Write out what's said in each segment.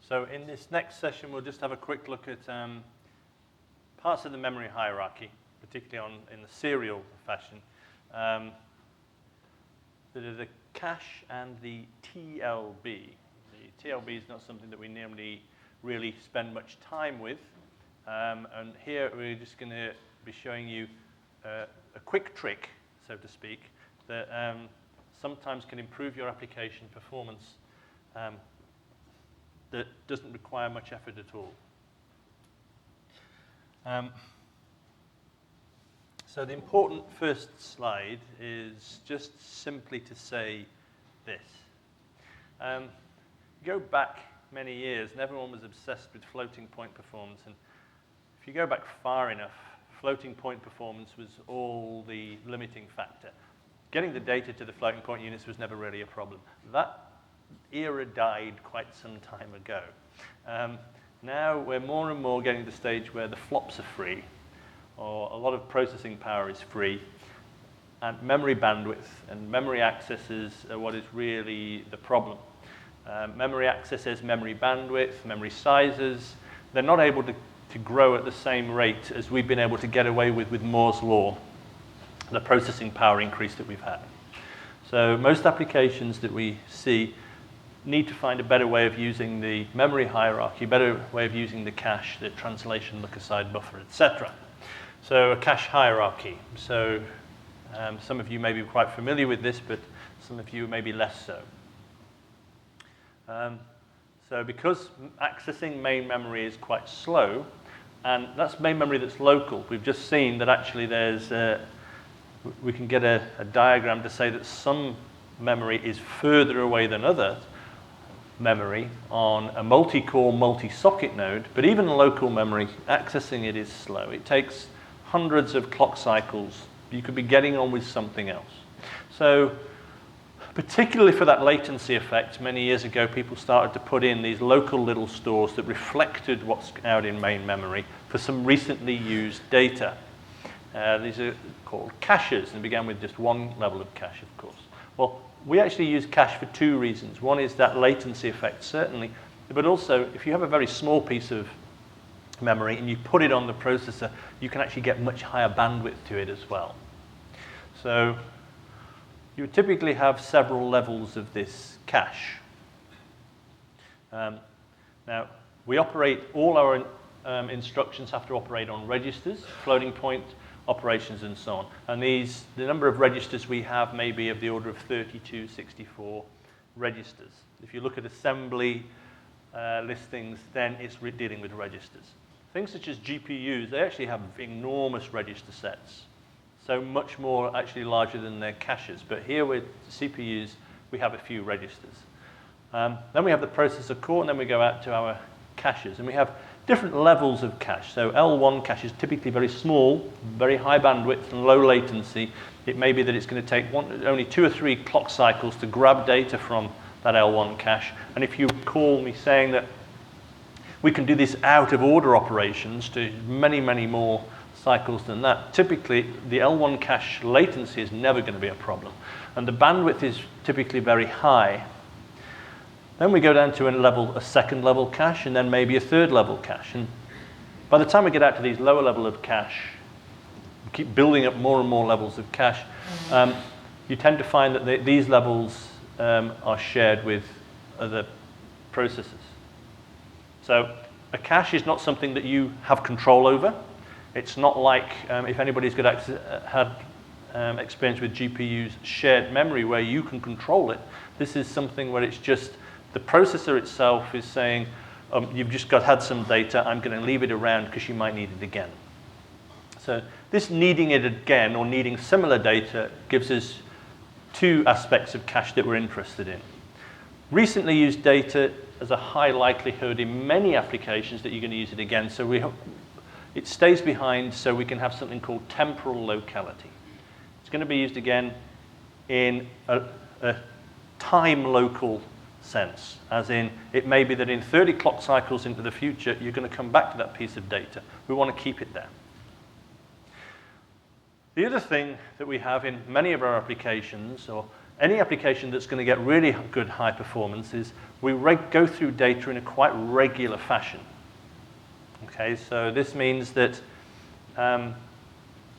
So in this next session, we'll just have a quick look at parts of the memory hierarchy, particularly in the serial fashion. That are the cache and the TLB. The TLB is not something that we normally really spend much time with. And here we're just going to be showing you a quick trick, so to speak, that sometimes can improve your application performance that doesn't require much effort at all. So the important first slide is just simply to say this. Go back many years, and everyone was obsessed with floating point performance. And if you go back far enough, floating point performance was all the limiting factor. Getting the data to the floating point units was never really a problem. That era died quite some time ago. Now we're more and more getting to the stage where the flops are free, or a lot of processing power is free, and memory bandwidth and memory accesses are what is really the problem. Memory accesses, memory bandwidth, memory sizes, they're not able to grow at the same rate as we've been able to get away with Moore's law, the processing power increase that we've had. So most applications that we see need to find a better way of using the memory hierarchy, a better way of using the cache, the translation look-aside buffer, etc. So a cache hierarchy. So some of you may be quite familiar with this, but some of you may be less so. So because accessing main memory is quite slow, and that's main memory that's local, we've just seen that actually we can get a diagram to say that some memory is further away than other memory on a multi-core, multi-socket node, but even local memory, accessing it is slow. It takes hundreds of clock cycles. You could be getting on with something else. So particularly for that latency effect, many years ago, people started to put in these local little stores that reflected what's out in main memory for some recently used data. These are called caches, and began with just one level of cache, of course. Well, we actually use cache for two reasons. One is that latency effect, certainly, but also if you have a very small piece of memory and you put it on the processor, you can actually get much higher bandwidth to it as well. So you would typically have several levels of this cache. Now, we operate, all our instructions have to operate on registers, floating point operations, and so on. And the number of registers we have may be of the order of 32, 64 registers. If you look at assembly listings, then it's dealing with registers. Things such as GPUs, they actually have enormous register sets. So much more actually larger than their caches. But here with CPUs, we have a few registers. Then we have the processor core, and then we go out to our caches. And we have different levels of cache. So L1 cache is typically very small, very high bandwidth and low latency. It may be that it's going to take only 2 or 3 clock cycles to grab data from that L1 cache. And if you recall me saying that we can do this out of order operations to many, many more cycles than that, typically the L1 cache latency is never going to be a problem. And the bandwidth is typically very high. Then we go down to a second level cache, and then maybe a third level cache. And by the time we get out to these lower level of cache, we keep building up more and more levels of cache, you tend to find that these levels are shared with other processors. So a cache is not something that you have control over. It's not like, if anybody's had experience with GPUs, shared memory where you can control it. This is something where it's just the processor itself is saying, you've just had some data, I'm going to leave it around because you might need it again. So this needing it again, or needing similar data, gives us two aspects of cache that we're interested in. Recently used data has a high likelihood in many applications that you're going to use it again. So it stays behind, so we can have something called temporal locality. It's going to be used again in a time local sense, as in it may be that in 30 clock cycles into the future, you're going to come back to that piece of data. We want to keep it there. The other thing that we have in many of our applications, or any application that's going to get really good high performance, is we go through data in a quite regular fashion. Okay, so this means that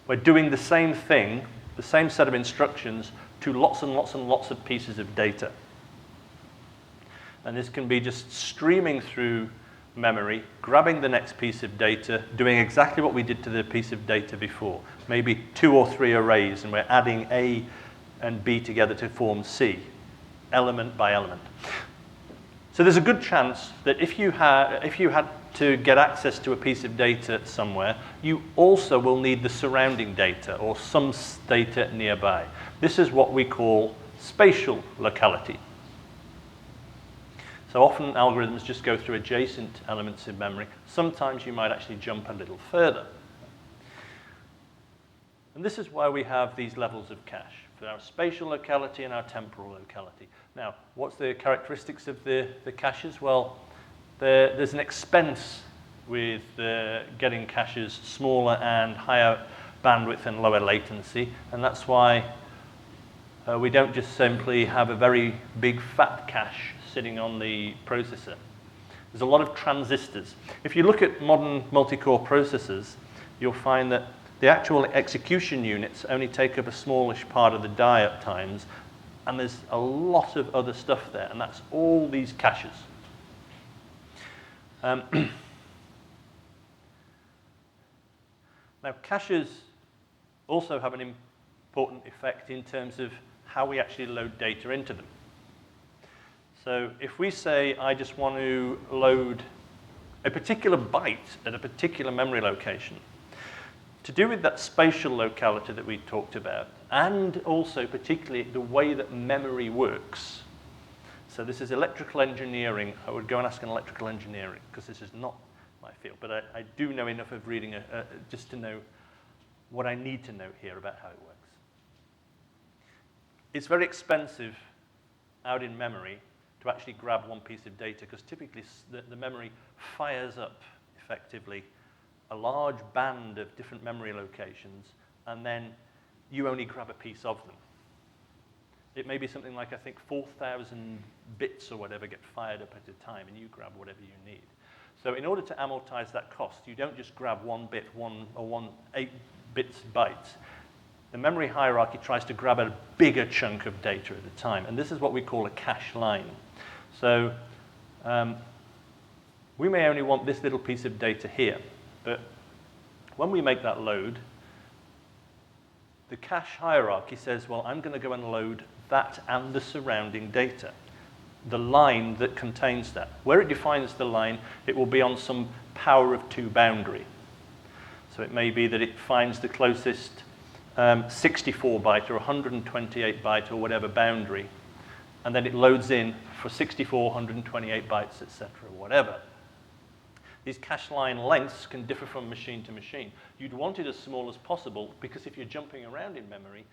we're doing the same thing, the same set of instructions, to lots and lots and lots of pieces of data. And this can be just streaming through memory, grabbing the next piece of data, doing exactly what we did to the piece of data before. Maybe 2 or 3 arrays, and we're adding A and B together to form C, element by element. So there's a good chance that if you had to get access to a piece of data somewhere, you also will need the surrounding data or some data nearby. This is what we call spatial locality. So often algorithms just go through adjacent elements of memory. Sometimes you might actually jump a little further. And this is why we have these levels of cache, for our spatial locality and our temporal locality. Now, what's the characteristics of the caches? Well, there's an expense with getting caches smaller and higher bandwidth and lower latency, and that's why we don't just simply have a very big fat cache sitting on the processor. There's a lot of transistors. If you look at modern multi-core processors, you'll find that the actual execution units only take up a smallish part of the die at times, and there's a lot of other stuff there, and that's all these caches. Now, caches also have an important effect in terms of how we actually load data into them. So if we say, I just want to load a particular byte at a particular memory location, to do with that spatial locality that we talked about, and also particularly the way that memory works. So this is electrical engineering. I would go and ask an electrical engineering, because this is not my field, but I do know enough of reading just to know what I need to know here about how it works. It's very expensive out in memory to actually grab one piece of data, because typically the memory fires up effectively a large band of different memory locations, and then you only grab a piece of them. It may be something like, I think, 4,000 bits or whatever get fired up at a time, and you grab whatever you need. So in order to amortize that cost, you don't just grab 1 bit, 8 bits, bytes. The memory hierarchy tries to grab a bigger chunk of data at a time, and this is what we call a cache line. So we may only want this little piece of data here, but when we make that load, the cache hierarchy says, well, I'm going to go and load that and the surrounding data, the line that contains that. Where it defines the line, it will be on some power of 2 boundary. So it may be that it finds the closest 64-byte or 128-byte or whatever boundary, and then it loads in for 64, 128 bytes, etc., whatever. These cache line lengths can differ from machine to machine. You'd want it as small as possible, because if you're jumping around in memory,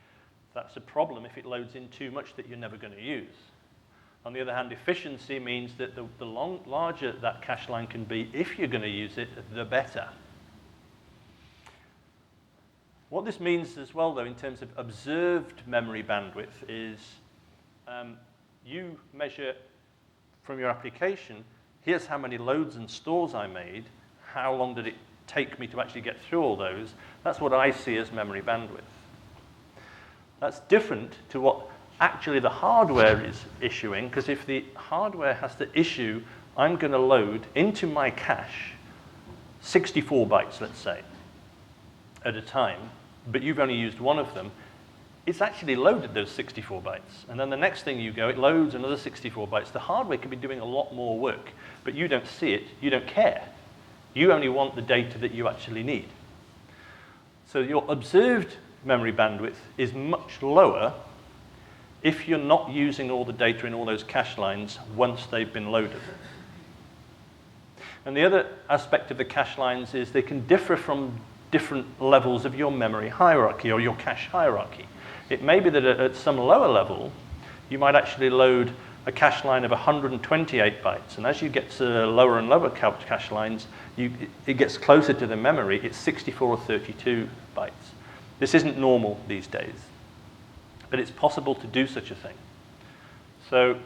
that's a problem if it loads in too much that you're never going to use. On the other hand, efficiency means that the larger that cache line can be, if you're going to use it, the better. What this means as well, though, in terms of observed memory bandwidth is you measure from your application, here's how many loads and stores I made, how long did it take me to actually get through all those. That's what I see as memory bandwidth. That's different to what actually the hardware is issuing, because if the hardware has to issue, I'm going to load into my cache 64 bytes, let's say, at a time, but you've only used one of them, it's actually loaded those 64 bytes. And then the next thing you go, it loads another 64 bytes. The hardware could be doing a lot more work, but you don't see it, you don't care. You only want the data that you actually need. So your observed memory bandwidth is much lower if you're not using all the data in all those cache lines once they've been loaded. And the other aspect of the cache lines is they can differ from different levels of your memory hierarchy or your cache hierarchy. It may be that at some lower level, you might actually load a cache line of 128 bytes. And as you get to lower and lower cache lines, it gets closer to the memory. It's 64 or 32 bytes. This isn't normal these days, but it's possible to do such a thing. So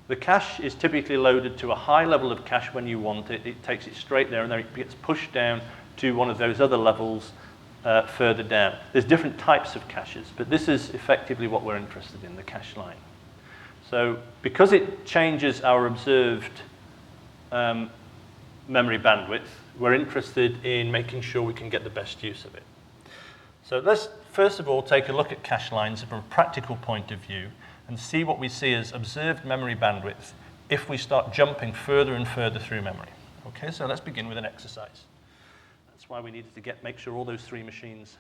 The cache is typically loaded to a high level of cache when you want it. It takes it straight there, and then it gets pushed down to one of those other levels further down. There's different types of caches, but this is effectively what we're interested in, the cache line. So because it changes our observed memory bandwidth, we're interested in making sure we can get the best use of it. So let's first of all take a look at cache lines from a practical point of view and see what we see as observed memory bandwidth if we start jumping further and further through memory. Okay, so let's begin with an exercise. That's why we needed to make sure all those 3 machines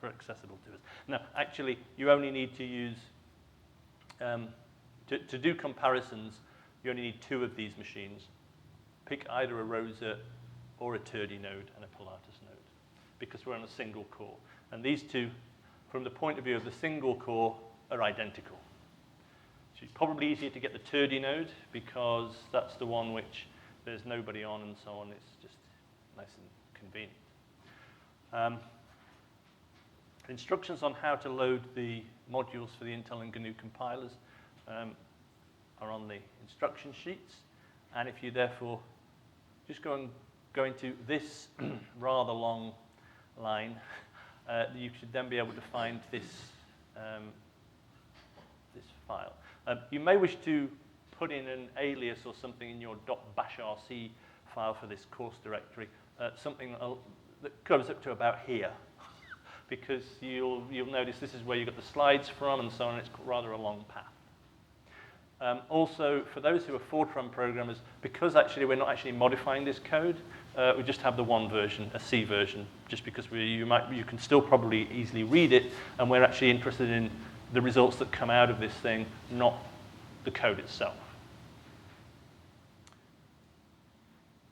were accessible to us. Now, actually, you only need to use, to do comparisons, you only need 2 of these machines. Pick either a Rosa or a Turdy node and a Pilatus node, because we're on a single core. And these 2, from the point of view of the single core, are identical. So it's probably easier to get the Turdy node because that's the one which there's nobody on and so on. It's just nice and convenient. Instructions on how to load the modules for the Intel and GNU compilers are on the instruction sheets. And if you therefore just go into this rather long line, you should then be able to find this, this file. You may wish to put in an alias or something in your .bashrc file for this course directory, something that goes up to about here, because you'll notice this is where you got the slides from and so on. It's rather a long path. Also, for those who are Fortran programmers, because actually we're not actually modifying this code, we just have the one version, a C version, just because you can still probably easily read it, and we're actually interested in the results that come out of this thing, not the code itself.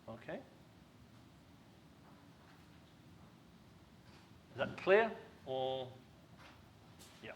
Okay. Is that clear? Or yeah.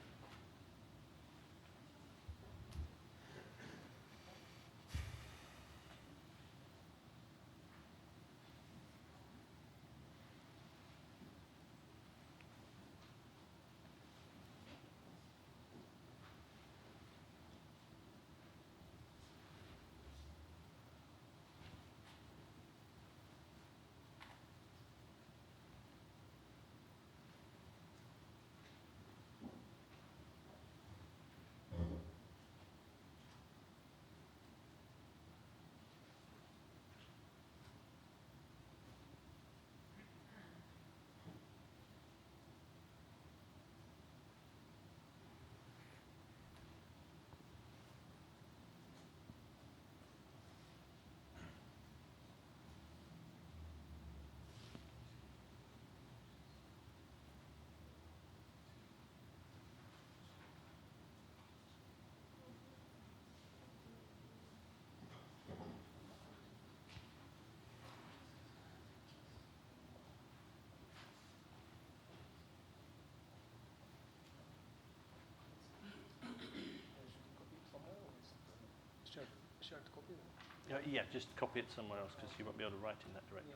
Yeah, just copy it somewhere else because you won't be able to write in that directly.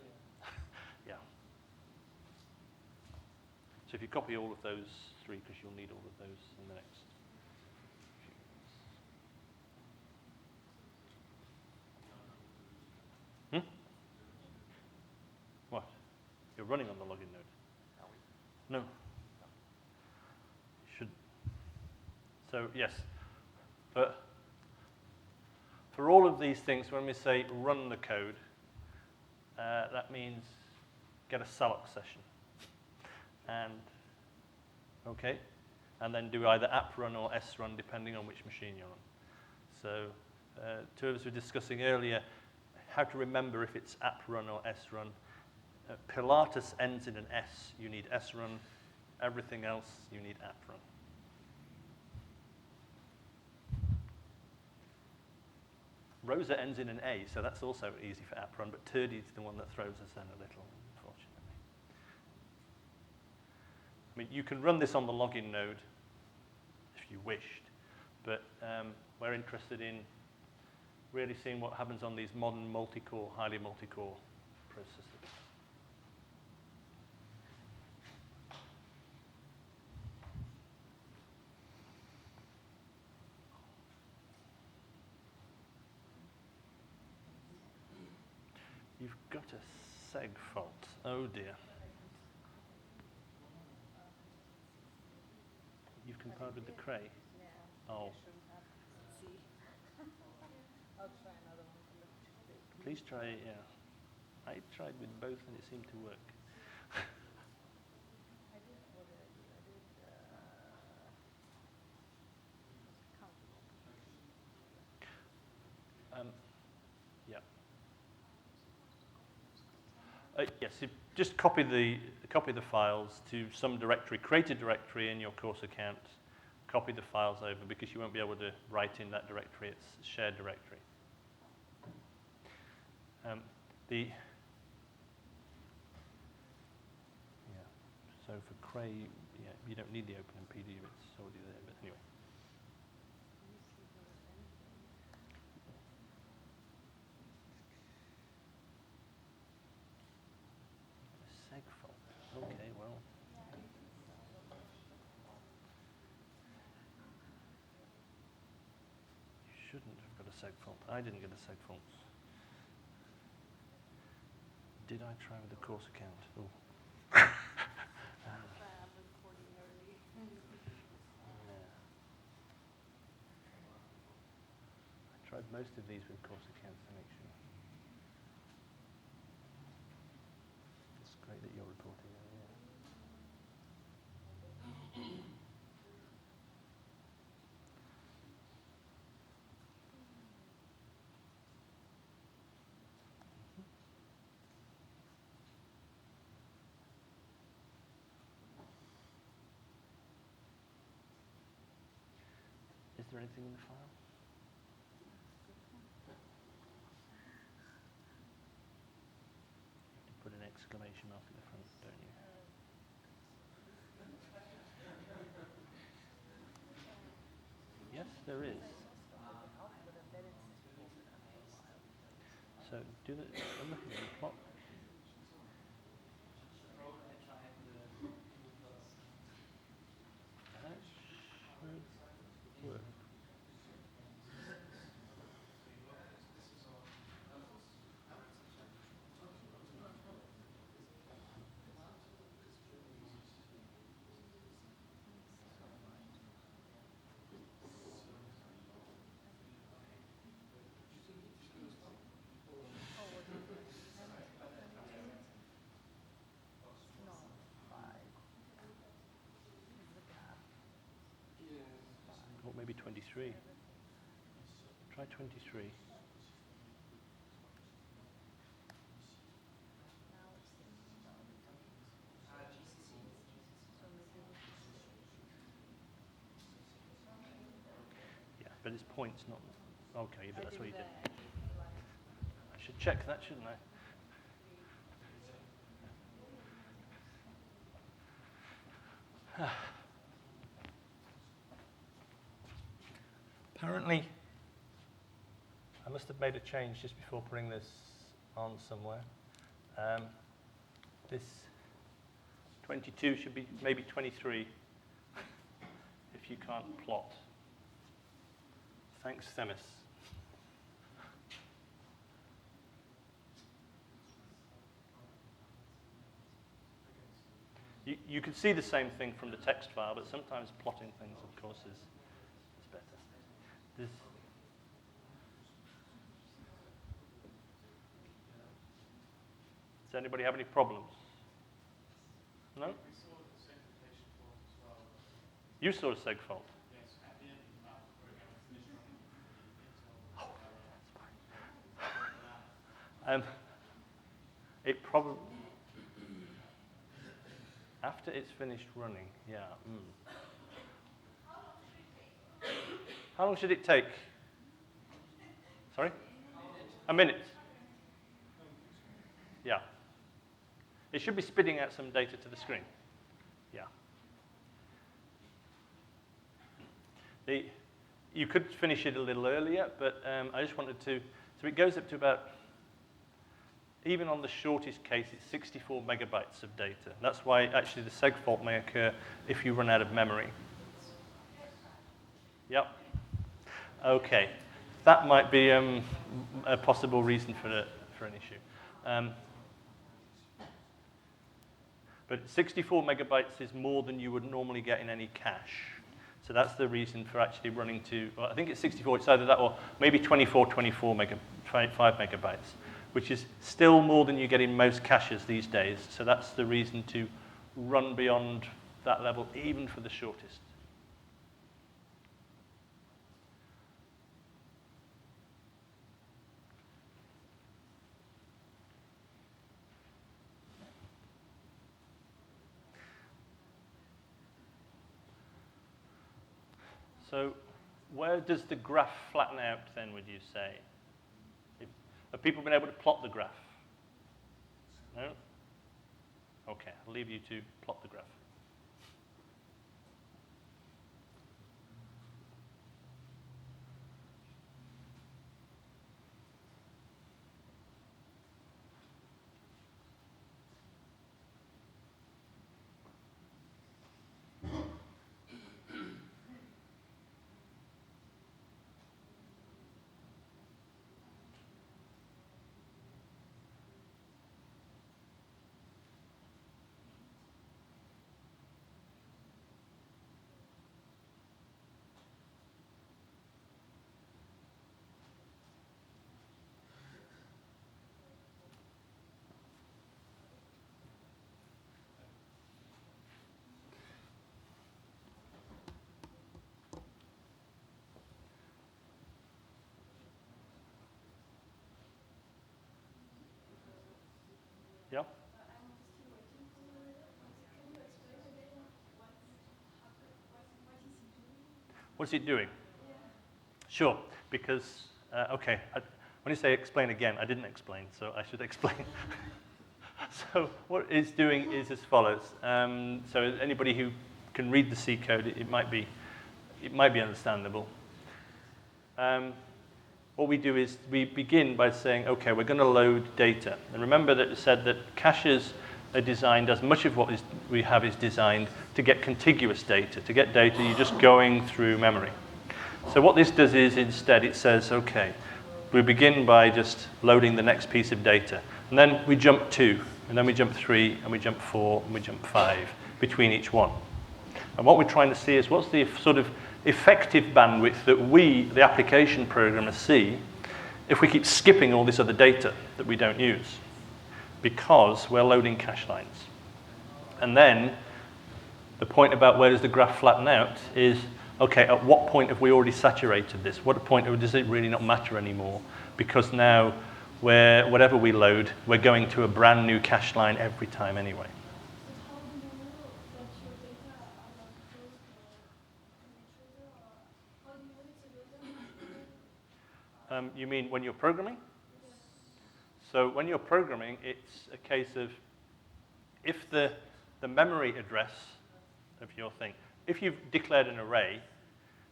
Yeah. So if you copy all of those 3, because you'll need all of those in the next few minutes. What? You're running on the login node? No. You should. So yes, but for all of these things, when we say run the code, that means get a salloc session. And, okay, and then do either app run or S run, depending on which machine you're on. So 2 of us were discussing earlier how to remember if it's app run or S run. Pilatus ends in an S, you need S run. Everything else, you need app run. Rosa ends in an A, so that's also easy for app run, but Turdy is the one that throws us in a little, unfortunately. I mean, you can run this on the login node if you wished, but we're interested in really seeing what happens on these modern multi-core, highly multi-core processors. You've got a seg fault. Oh dear. You've compiled with the cray? Yeah. Oh. I shouldn't have. See. I'll try another one. Please try it, yeah. I tried with both and it seemed to work. I did, what did I do? I did, countable. Yeah. Yes, you just copy the files to some directory, create a directory in your course account, copy the files over because you won't be able to write in that directory, it's a shared directory. So for Cray, you don't need the OpenMP, do you? It's already there, but anyway. Seg fault. Okay, well. You shouldn't have got a seg fault. I didn't get a seg fault. Did I try with the course account? Oh. I tried most of these with course accounts to make sure. It's great that you're reporting that, yeah. Is there anything in the file? You put an exclamation mark at the front, don't you? Yes, there is. So do the I'm looking at the plot. That should work. Or maybe 23. Try 23. Yeah, but it's points, not... Okay, but that's what you did. I should check that, shouldn't I? Apparently, I must have made a change just before putting this on somewhere. This 22 should be maybe 23 if you can't plot. Thanks, Themis. You can see the same thing from the text file, but sometimes plotting things, of course, is better. Does anybody have any problems? No? We saw the segmentation fault as well. You saw a seg fault? Yes, at the end of the program, we finished running until... Oh, that's fine. It probably... After it's finished running, yeah. How long should it take? Sorry? A minute. Yeah. It should be spitting out some data to the screen. Yeah. You could finish it a little earlier, but I just wanted to... So it goes up to about... Even on the shortest case, it's 64 megabytes of data. That's why actually the seg fault may occur if you run out of memory. Yep. Okay. That might be a possible reason for an issue. But 64 megabytes is more than you would normally get in any cache. So that's the reason for actually running to, well, I think it's 64, it's either that or maybe 25 megabytes, which is still more than you get in most caches these days. So that's the reason to run beyond that level, even for the shortest. So where does the graph flatten out then, would you say? Have people been able to plot the graph? No? Okay, I'll leave you to plot the graph. Yeah? What's it doing? Sure, because, okay, when you say explain again, I didn't explain, so I should explain. So what it's doing is as follows. So anybody who can read the C code, it might be understandable. What we do is we begin by saying, okay, we're going to load data. And remember that it said that caches are designed, as much of what we have is designed to get contiguous data. To get data, you're just going through memory. So what this does is instead it says, okay, we begin by just loading the next piece of data. And then we jump 2, and then we jump 3, and we jump 4, and we jump 5 between each one. And what we're trying to see is what's the sort of effective bandwidth that we, the application programmers, see if we keep skipping all this other data that we don't use, because we're loading cache lines. And then the point about where does the graph flatten out is, okay, at what point have we already saturated this? What point does it really not matter anymore? Because now, whatever we load, we're going to a brand new cache line every time anyway. You mean when you're programming? So when you're programming, it's a case of if the memory address of your thing, if you've declared an array,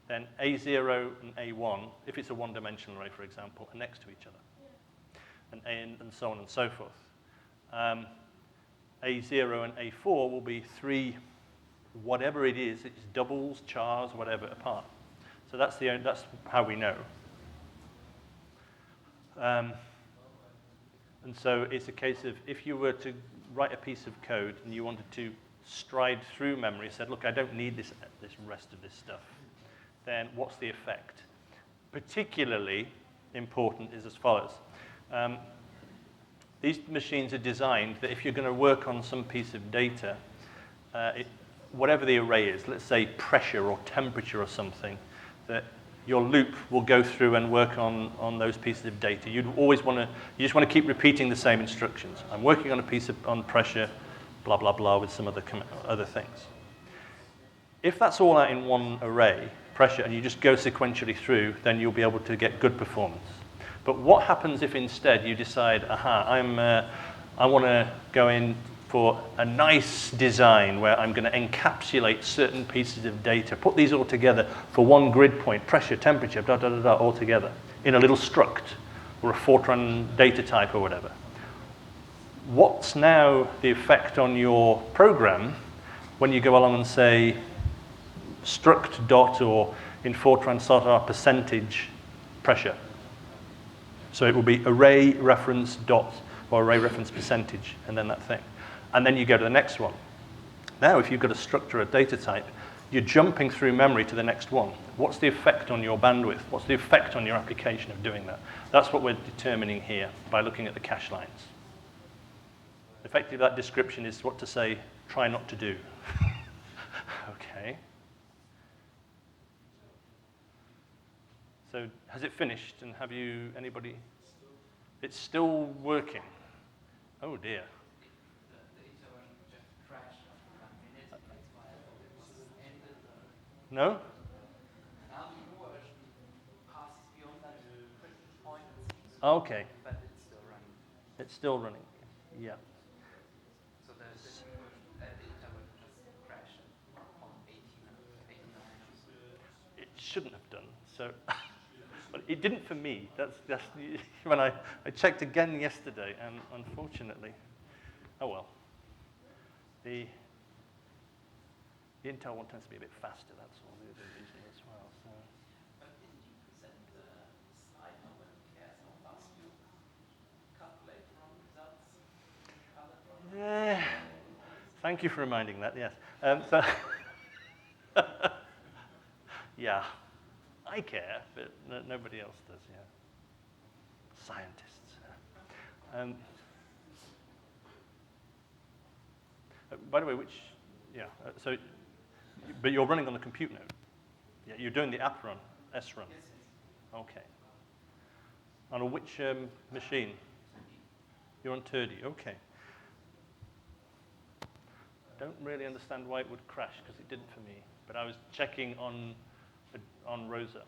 then A0 and A1, if it's a one-dimensional array, for example, are next to each other. And so on and so forth. A0 and A4 will be 3, whatever it is, it's doubles, chars, whatever, apart. So that's how we know. And so it's a case of if you were to write a piece of code and you wanted to stride through memory, said, look, I don't need this rest of this stuff, then what's the effect? Particularly important is as follows. These machines are designed that if you're going to work on some piece of data, whatever the array is, let's say pressure or temperature or something, that your loop will go through and work on those pieces of data. You just want to keep repeating the same instructions. I'm working on a piece on pressure, blah, blah, blah, with some other things. If that's all out in one array, pressure, and you just go sequentially through, then you'll be able to get good performance. But what happens if instead you decide, I want to go in for a nice design where I'm going to encapsulate certain pieces of data, put these all together for one grid point, pressure, temperature, blah, blah, blah, blah, all together in a little struct or a Fortran data type or whatever. What's now the effect on your program when you go along and say struct dot, or in Fortran sort of percentage pressure? So it will be array reference dot or array reference percentage, and then that thing. And then you go to the next one. Now, if you've got a structure or data type, you're jumping through memory to the next one. What's the effect on your bandwidth? What's the effect on your application of doing that? That's what we're determining here by looking at the cache lines. Effectively, that description is what to say, try not to do. Okay. So has it finished, and have you, anybody? It's still working. Oh dear. No? Okay. But it's still running. It's still running. Yeah. So the interval just crashed on 89. It shouldn't have done. So, but it didn't for me. That's when I checked again yesterday, and unfortunately, oh well. The Intel one tends to be a bit faster. That's all the other reason as well. So. But didn't you present the slide no one cares how fast you calculate from results? Yeah. Thank you for reminding that. Yes. Yeah, I care, but nobody else does. Yeah. Scientists. By the way, so, but you're running on the compute node. Yeah, you're doing the app run, S run. Yes. Okay. On which machine? You're on Turdy. Okay. Don't really understand why it would crash, because it didn't for me. But I was checking on Rosa.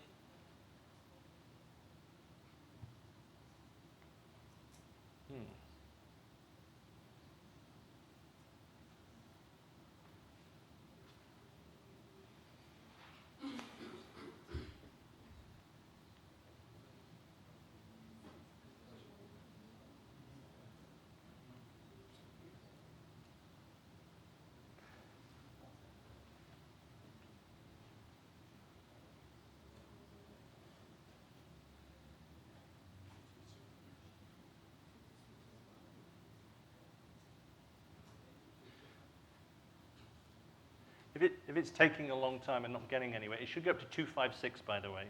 If it's taking a long time and not getting anywhere, it should go up to 256, by the way.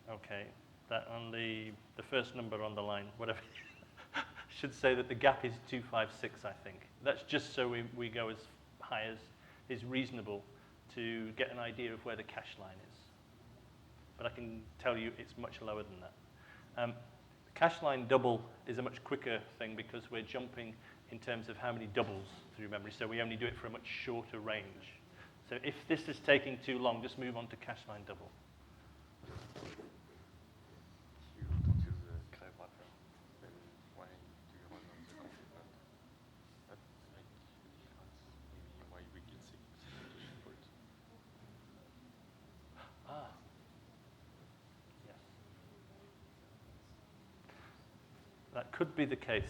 Okay, that on the first number on the line, whatever, should say that the gap is 256, I think. That's just so we go as high as is reasonable to get an idea of where the cache line is. But I can tell you it's much lower than that. The cache line double is a much quicker thing because we're jumping in terms of how many doubles through memory, so we only do it for a much shorter range. So if this is taking too long, just move on to cache line double. You don't use the CRE buffer, then why do you run on the compute node? That makes a difference. Maybe why we get segmentation fault. Ah. Yes. That could be the case.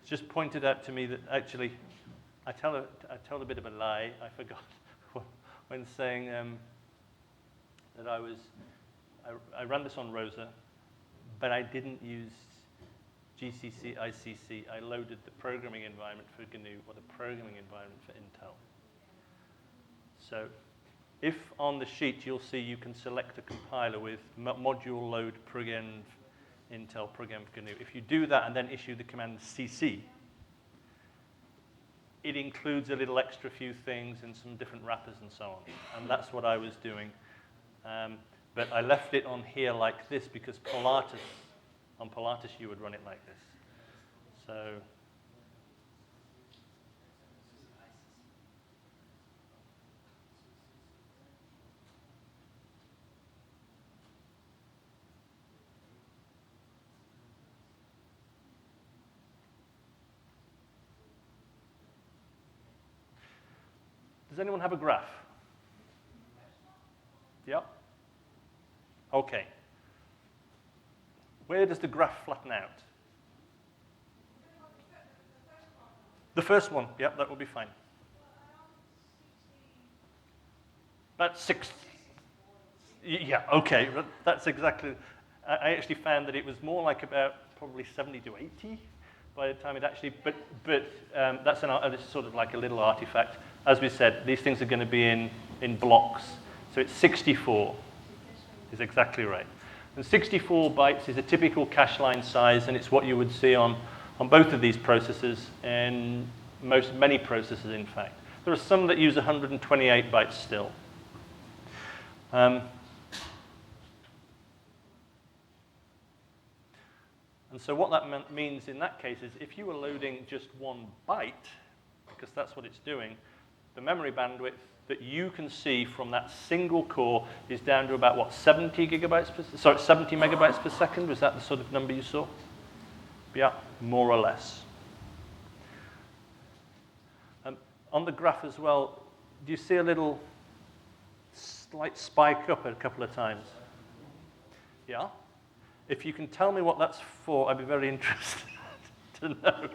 It's just pointed out to me that actually, I tell a bit of a lie. I forgot when saying that I ran this on Rosa, but I didn't use GCC, ICC. I loaded the programming environment for GNU or the programming environment for Intel. So if on the sheet you'll see you can select a compiler with module load progenv Intel progenv GNU. If you do that and then issue the command cc, it includes a little extra few things and some different wrappers and so on. And that's what I was doing. But I left it on here like this because on Pilatus you would run it like this. So does anyone have a graph? Yep. Okay. Where does the graph flatten out? The first one, yep, that will be fine. That's 6. Yeah, okay, that's exactly. I actually found that it was more like about probably 70 to 80 by the time it actually, but that's this is sort of like a little artifact. As we said, these things are going to be in blocks. So it's 64 is exactly right. And 64 bytes is a typical cache line size, and it's what you would see on both of these processors and many processors, in fact. There are some that use 128 bytes still. And so what that means in that case is if you were loading just 1 byte, because that's what it's doing, the memory bandwidth that you can see from that single core is down to about, what, 70 megabytes per second? Was that the sort of number you saw? Yeah, more or less. On the graph as well, do you see a little slight spike up a couple of times? Yeah? If you can tell me what that's for, I'd be very interested to know.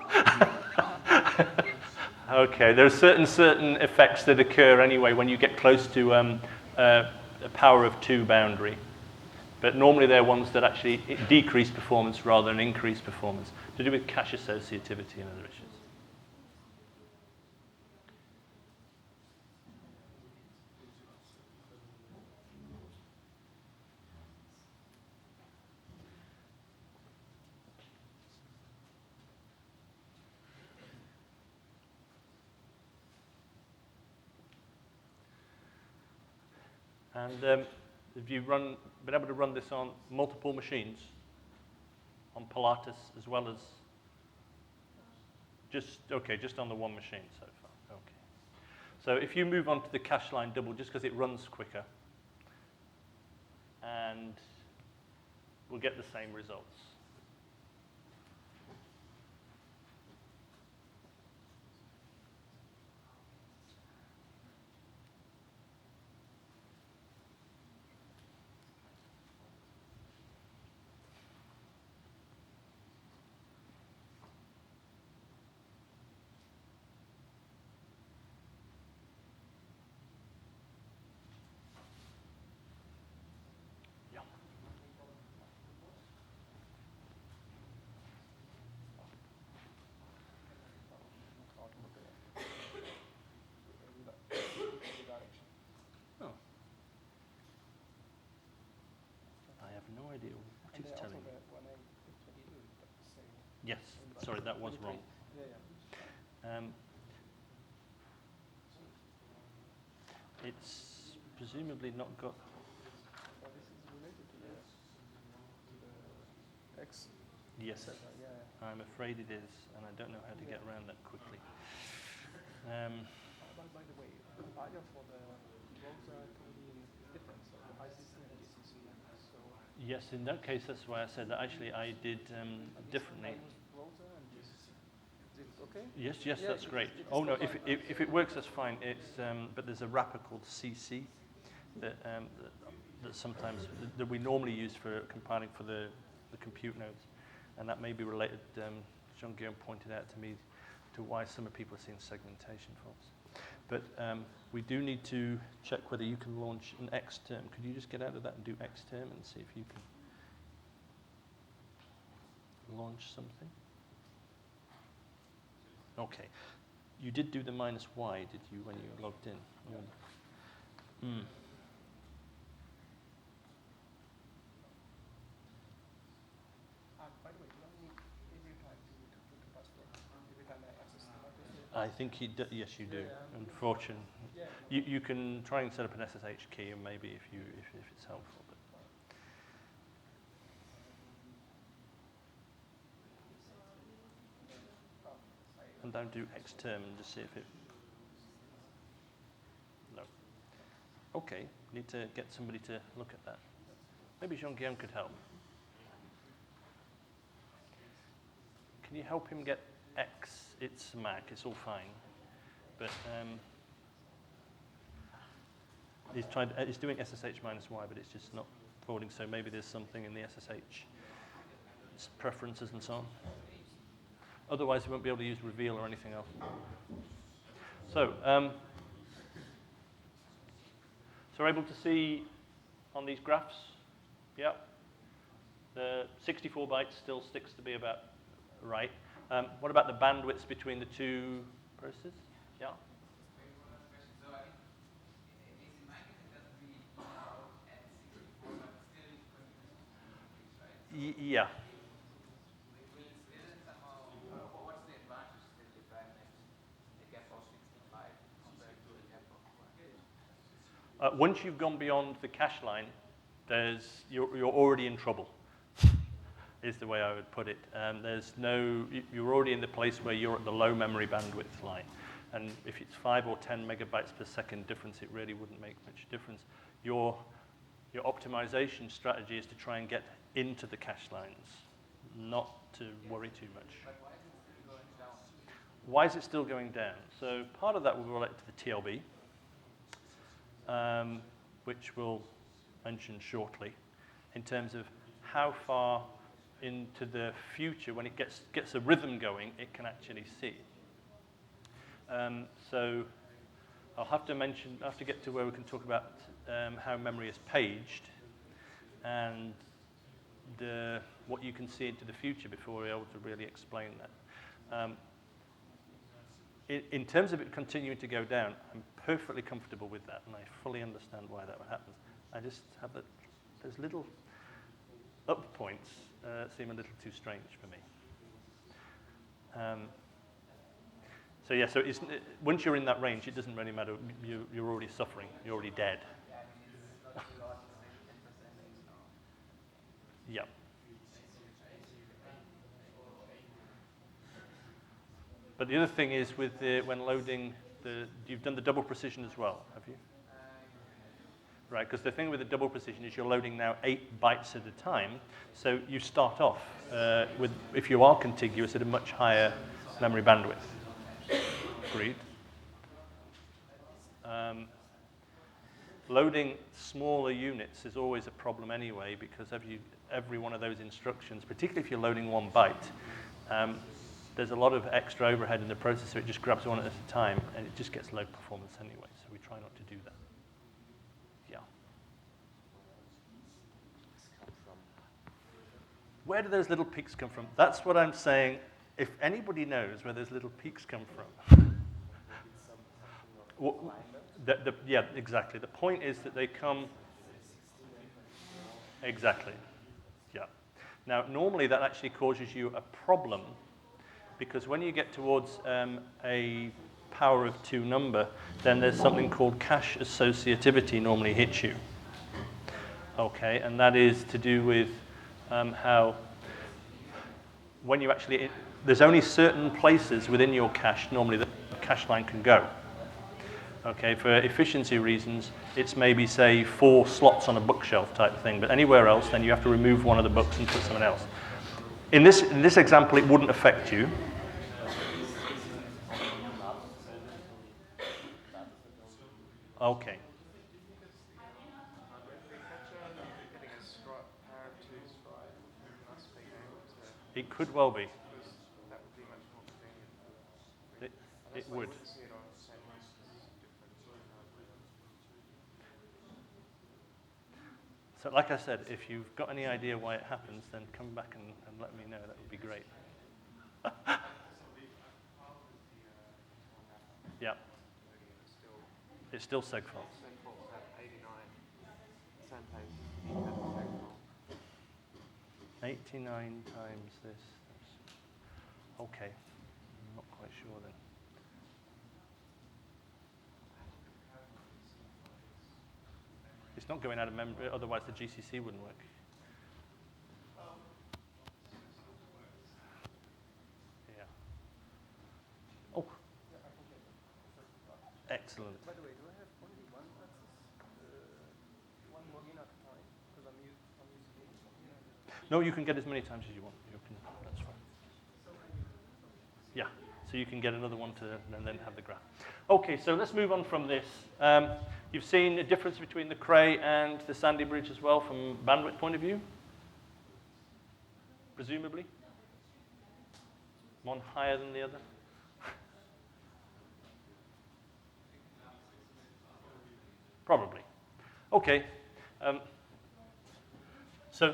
Okay, there are certain effects that occur anyway when you get close to a power of 2 boundary. But normally they're ones that actually decrease performance rather than increase performance, to do with cache associativity and other issues. And have you been able to run this on multiple machines, on Pilatus as well as just on the one machine so far? Okay. So if you move on to the cache line double, just because it runs quicker, and we'll get the same results. No idea what it's telling me. Yes, sorry, that was wrong. It's presumably not got. This is related to the X. Yes, I'm afraid it is, and I don't know how to get around that quickly. By the way, either for the browser can be different, so the ICC and DCC. So yes, in that case, that's why I said that. Actually, I did differently. Browser and DCC. Is it okay? Yes, that's great. Oh no, if it works, that's fine. It's but there's a wrapper called CC that sometimes that we normally use for compiling for the compute nodes, and that may be related. Jean-Guillaume pointed out to me to why some people are seeing segmentation faults. But we do need to check whether you can launch an Xterm. Could you just get out of that and do Xterm and see if you can launch something? Okay. You did do the -y, did you, when you logged in? Mm. By the way, do I need every time to put the password? Every time I access the password? I think yes, you do. Unfortunately, you can try and set up an SSH key, and maybe if it's helpful. But. And don't do Xterm and just see if it. No. Okay, need to get somebody to look at that. Maybe Jean-Guillaume could help. Can you help him get X? It's Mac, it's all fine. But he's doing SSH -y, but it's just not forwarding, so maybe there's something in the SSH preferences and so on. Otherwise, he won't be able to use reveal or anything else. So we're able to see on these graphs, yeah, The 64 bytes still sticks to be about right. What about the bandwidths between the two processors? Yeah. Maybe one last question. So I mean, at least in my case, it doesn't really out at 64, but still continues, right? Yeah. Will it still somehow, what's the advantage still if I'm at a gap of 65 compared to a gap of 1? Once you've gone beyond the cache line, you're already in trouble, is the way I would put it. You're already in the place where you're at the low memory bandwidth line. And if it's 5 or 10 megabytes per second difference, it really wouldn't make much difference. Your optimization strategy is to try and get into the cache lines, not to worry too much. But why is it still going down? Why is it still going down? So part of that will relate to the TLB, which we'll mention shortly, in terms of how far into the future, when it gets a rhythm going, it can actually see. So I'll have to get to where we can talk about how memory is paged and what you can see into the future before we're able to really explain that. In terms of it continuing to go down, I'm perfectly comfortable with that, and I fully understand why that would happen. I just have those little up points seem a little too strange for me. So yeah, once you're in that range, it doesn't really matter. You're already suffering. You're already dead. Yeah, I mean, it's not too large, it's maybe 10% now. Yeah. But the other thing is when loading you've done the double precision as well, have you? Right, because the thing with the double precision is you're loading now 8 bytes at a time. So you start off if you are contiguous, at a much higher memory bandwidth. Agreed. Loading smaller units is always a problem anyway, because every one of those instructions, particularly if you're loading 1 byte, there's a lot of extra overhead in the processor. It just grabs one at a time, and it just gets low performance anyway. So we try not to do that. Yeah. Where do those little peaks come from? That's what I'm saying. If anybody knows where those little peaks come from. Yeah, exactly. The point is that they come. Exactly. Yeah. Now, normally that actually causes you a problem, because when you get towards a power of 2 number, then there's something called cache associativity normally hits you. Okay, and that is to do with how when you actually, there's only certain places within your cache normally that the cache line can go. Okay, for efficiency reasons, it's maybe, say, 4 slots on a bookshelf type thing, but anywhere else, then you have to remove one of the books and put someone else. In this example, it wouldn't affect you. Okay. It could well be. It would. So like I said, if you've got any idea why it happens, then come back and let me know. That would be great. Yeah. It's still segfault. 89 times this. Okay. I'm not quite sure then. It's not going out of memory, otherwise the GCC wouldn't work. Yeah. Oh. Excellent. By the way, do I have only one access? One login at a time? Because I'm using No, you can get as many times as you want. That's fine. Yeah, so you can get another one and then have the graph. Okay, so let's move on from this. You've seen a difference between the Cray and the Sandy Bridge as well from bandwidth point of view? Presumably? One higher than the other? Probably. Okay. So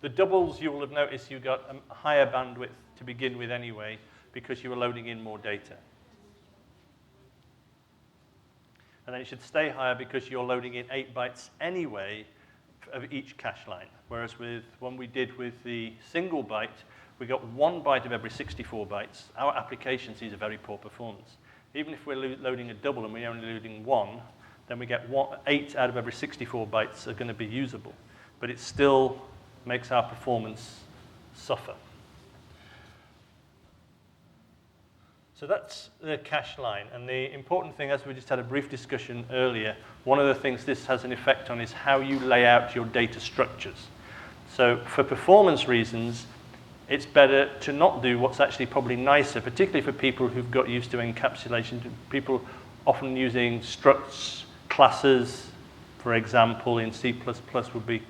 The doubles, you will have noticed you got a higher bandwidth to begin with anyway, because you were loading in more data. And then it should stay higher because you're loading in 8 bytes anyway of each cache line. Whereas when we did with the single byte, we got 1 byte of every 64 bytes. Our application sees a very poor performance. Even if we're loading a double and we're only loading 1, then we get 8 out of every 64 bytes are going to be usable. But it still makes our performance suffer. So that's the cache line. And the important thing, as we just had a brief discussion earlier, one of the things this has an effect on is how you lay out your data structures. So for performance reasons, it's better to not do what's actually probably nicer, particularly for people who've got used to encapsulation, people often using structs, classes, for example, in C++ would be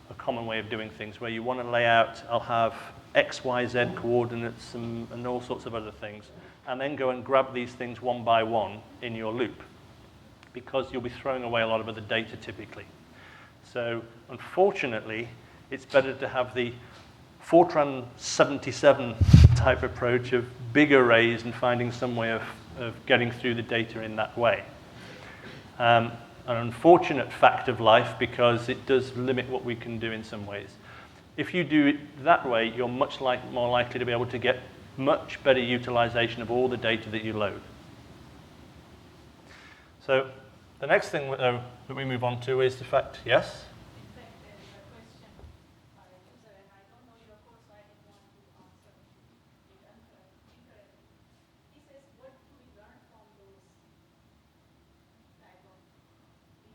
a common way of doing things, where you want to lay out, I'll have X, Y, Z coordinates and all sorts of other things, and then go and grab these things one by one in your loop, because you'll be throwing away a lot of other data typically. So unfortunately, it's better to have the Fortran 77 type approach of big arrays and finding some way of getting through the data in that way. An unfortunate fact of life, because it does limit what we can do in some ways. If you do it that way, you're much more likely to be able to get much better utilization of all the data that you load. So the next thing that we move on to is the fact, yes? In fact, there is a question by a user, and I don't know your code, so I didn't want to answer it incorrectly. He says, what do we learn from those type of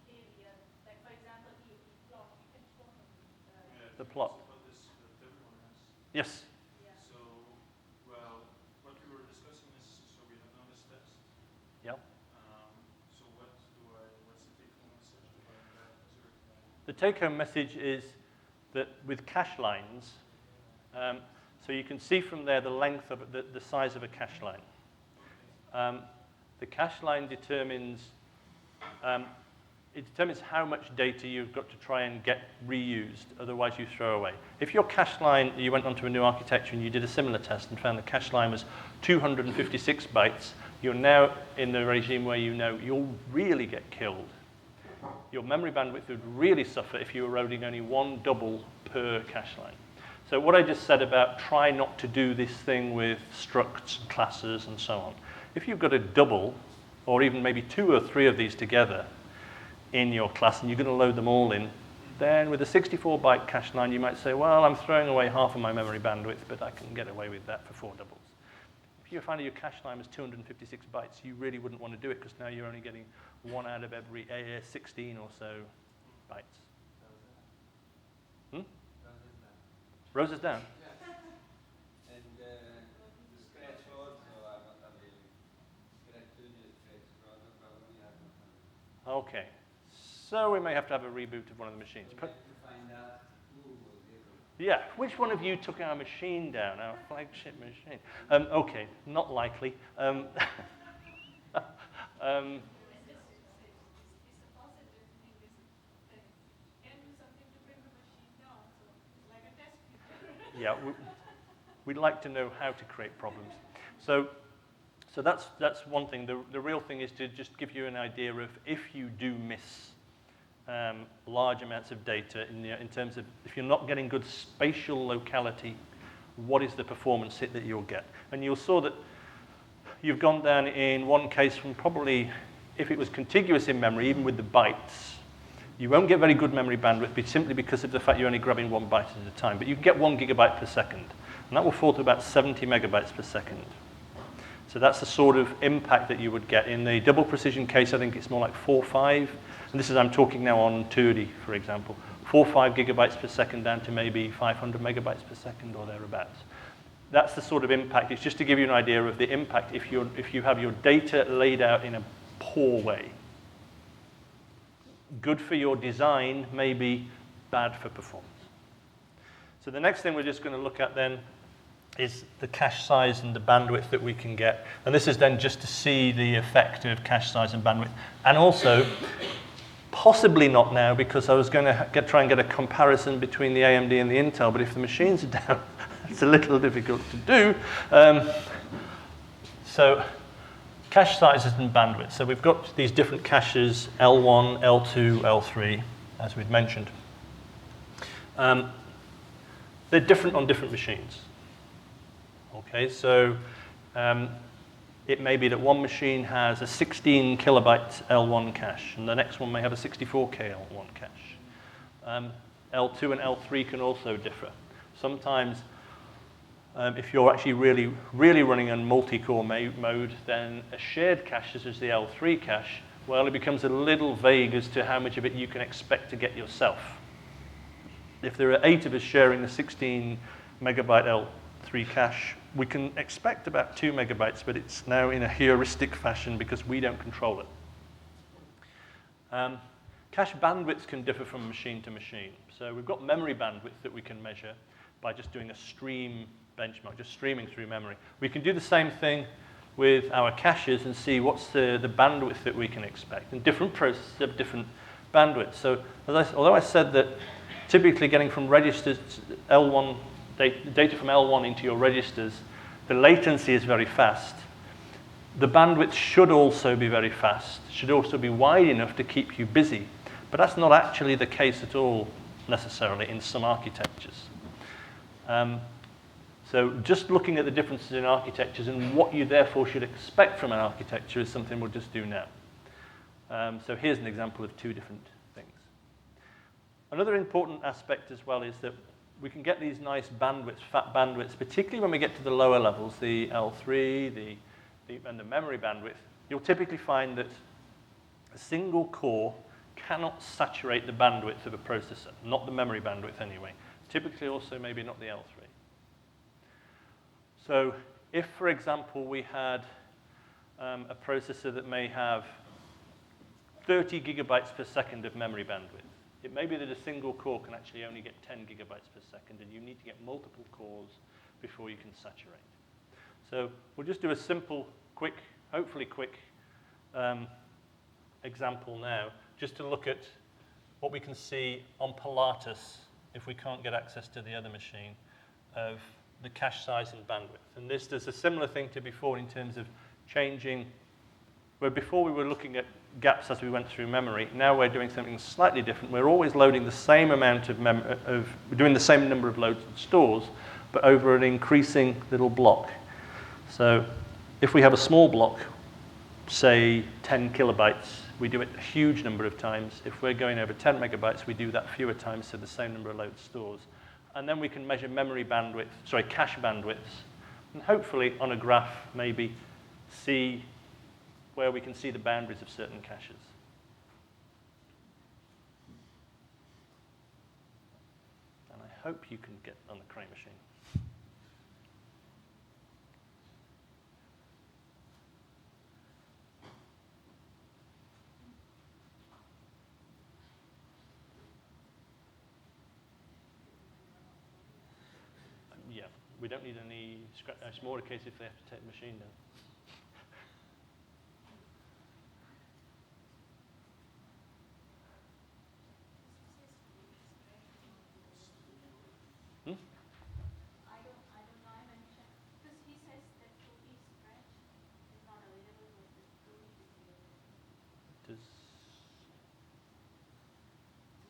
behavior? Like, for example, you plot, you can plot The plot. Yes. yeah. So, well, what we were discussing is, so we have now this test. Yep. So what's the take-home message about that? The take-home message is that with cache lines, so you can see from there the length of the size of a cache line. The cache line determines how much data you've got to try and get reused, otherwise you throw away. If your cache line, you went onto a new architecture and you did a similar test and found the cache line was 256 bytes, you're now in the regime where you know you'll really get killed. Your memory bandwidth would really suffer if you were loading only 1 double per cache line. So what I just said about try not to do this thing with structs and classes and so on. If you've got a double, or even maybe 2 or 3 of these together in your class, and you're going to load them all in, then with a 64-byte cache line, you might say, well, I'm throwing away half of my memory bandwidth, but I can get away with that for 4 doubles. If you find your cache line was 256 bytes, you really wouldn't want to do it, because now you're only getting 1 out of every 16 or so bytes. Rows is down? And the scratch also are not available. Scratch 2 and scratch browser probably are not available. Okay. So we may have to have a reboot of one of the machines. We have to find out who was able. Yeah, which one of you took our machine down, our flagship machine? Okay, not likely. It's a positive thing. Can do something to bring the machine down, so it's like a test feature. Yeah, we'd like to know how to create problems. So that's one thing. The real thing is to just give you an idea of if you do miss large amounts of data in terms of if you're not getting good spatial locality, what is the performance hit that you'll get? And you'll saw that you've gone down in one case from probably, if it was contiguous in memory, even with the bytes, you won't get very good memory bandwidth simply because of the fact you're only grabbing 1 byte at a time. But you can get 1 gigabyte per second. And that will fall to about 70 megabytes per second. So that's the sort of impact that you would get. In the double precision case, I think it's more like 4 or 5. And this is, I'm talking now on 2D, for example. 4 or 5 gigabytes per second down to maybe 500 megabytes per second or thereabouts. That's the sort of impact. It's just to give you an idea of the impact if you have your data laid out in a poor way. Good for your design, maybe bad for performance. So the next thing we're just going to look at then is the cache size and the bandwidth that we can get. And this is then just to see the effect of cache size and bandwidth. And also, Possibly not now, because I was going to try and get a comparison between the AMD and the Intel, but if the machines are down, it's a little difficult to do. So cache sizes and bandwidth. So we've got these different caches, L1, L2, L3, as we'd mentioned. They're different on different machines. Okay, so it may be that one machine has a 16 kilobyte L1 cache, and the next one may have a 64K L1 cache. L2 and L3 can also differ. Sometimes, if you're actually really running on multi-core mode, then a shared cache, such as the L3 cache, well, it becomes a little vague as to how much of it you can expect to get yourself. If there are 8 of us sharing the 16 megabyte L3 cache, we can expect about 2 megabytes, but it's now in a heuristic fashion because we don't control it. Cache bandwidths can differ from machine to machine. So we've got memory bandwidth that we can measure by just doing a stream benchmark, just streaming through memory. We can do the same thing with our caches and see what's the bandwidth that we can expect. And different processes have different bandwidths. So although I said that typically getting from registers L1, data from L1 into your registers, the latency is very fast. The bandwidth should also be very fast, should also be wide enough to keep you busy. But that's not actually the case at all, necessarily, in some architectures. So just looking at the differences in architectures and what you therefore should expect from an architecture is something we'll just do now. So here's an example of 2 different things. Another important aspect as well is that we can get these nice bandwidths, fat bandwidths, particularly when we get to the lower levels, the L3, and the memory bandwidth. You'll typically find that a single core cannot saturate the bandwidth of a processor, not the memory bandwidth anyway. Typically also maybe not the L3. So if, for example, we had a processor that may have 30 gigabytes per second of memory bandwidth, it may be that a single core can actually only get 10 gigabytes per second, and you need to get multiple cores before you can saturate. So we'll just do a simple, quick, hopefully quick example now, just to look at what we can see on Pilatus if we can't get access to the other machine of the cache size and bandwidth. And this does a similar thing to before in terms of changing, where before we were looking at gaps as we went through memory, now we're doing something slightly different. We're always loading the same amount of we're doing the same number of loads and stores, but over an increasing little block. So if we have a small block, say 10 kilobytes, we do it a huge number of times. If we're going over 10 megabytes, we do that fewer times, so the same number of load stores. And then we can measure cache bandwidths, and hopefully on a graph maybe see where we can see the boundaries of certain caches. And I hope you can get on the Crane machine. Yeah, we don't need any it's more a case if they have to take the machine down. I don't know, I haven't checked. Because he says that 2D stretch is not available, but the 2D is available. Does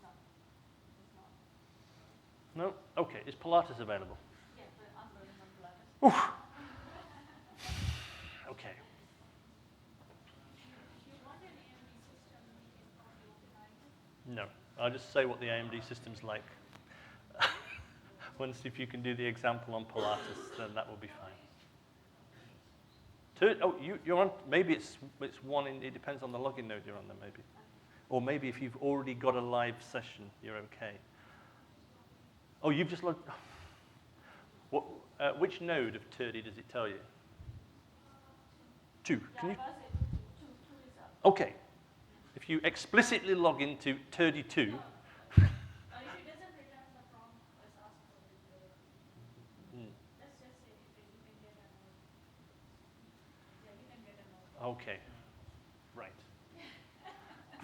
No, it's not. no? Okay, is Pilatus available? Yeah, but I'm running on Pilatus. Oof. Okay. If you want an AMD system in for the OpenID, No, I'll just say what the AMD system's like. Once if you can do the example on Pilatus, then that will be fine. You're on, maybe it's one, it depends on the login node you're on then maybe. Or maybe if you've already got a live session, you're okay. Oh, you've just logged, what, which node of TLB does it tell you? 2. yeah, Can you? I was able to, 2 is up. Okay. If you explicitly log into 32, If it doesn't return the prompt, let's ask for it. Let's just say if you can get a node. Yeah, you can get a node. okay. Right.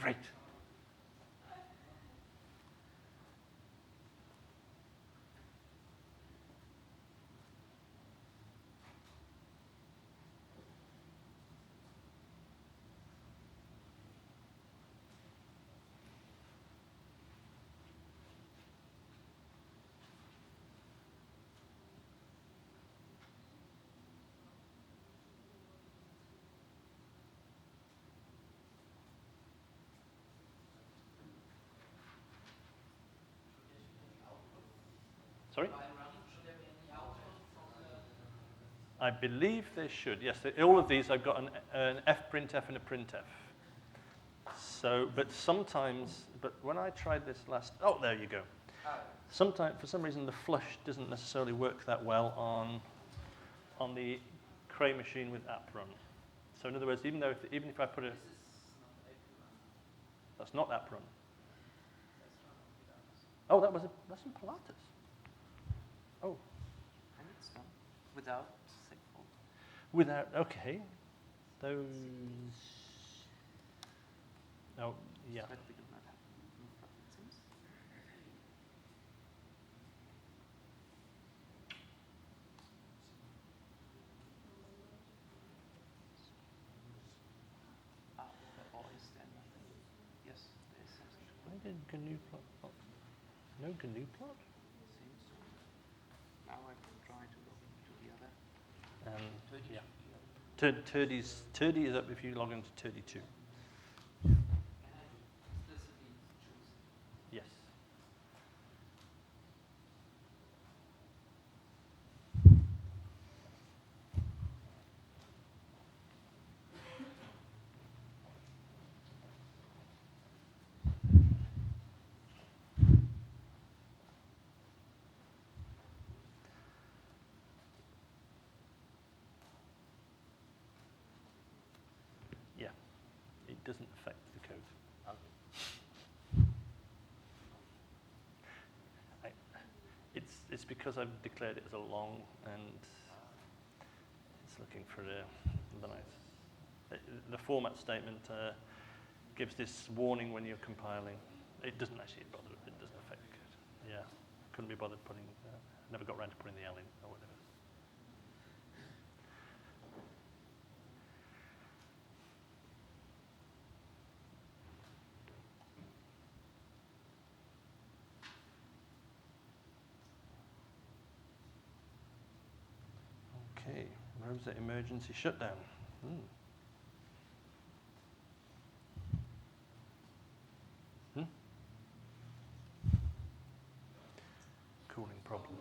Great. Sorry? While running, should there be any output from the... I believe they should. Yes, all of these I've got an fprintf and a printf. So, but sometimes, but when I tried this last, oh, there you go. Sometimes, for some reason, the flush doesn't necessarily work that well on the Cray machine with app run. So in other words, even if I put a, This is not AP run. that's not app run. That's run on Pilatus. Oh, that's in Pilatus. Oh, And it's done without segfault. without, okay. Those, oh, yeah. But we do not have no plot, it seems. Or is there nothing? Yes, there is something. Why did GNU plot? Oh, no GNU plot? Seems so. Now I try to log into the other. Yeah. Turdy is up if you log into Turdy2. Can I explicitly choose? Yes. Yeah, it doesn't affect the code. It's because I've declared it as a long and it's looking for the nice. The format statement gives this warning when you're compiling. It doesn't actually bother. It doesn't affect the code. Yeah, couldn't be bothered putting. Never got around to putting the L in or whatever. Okay, Rosa emergency shutdown. Hmm. Cooling problem.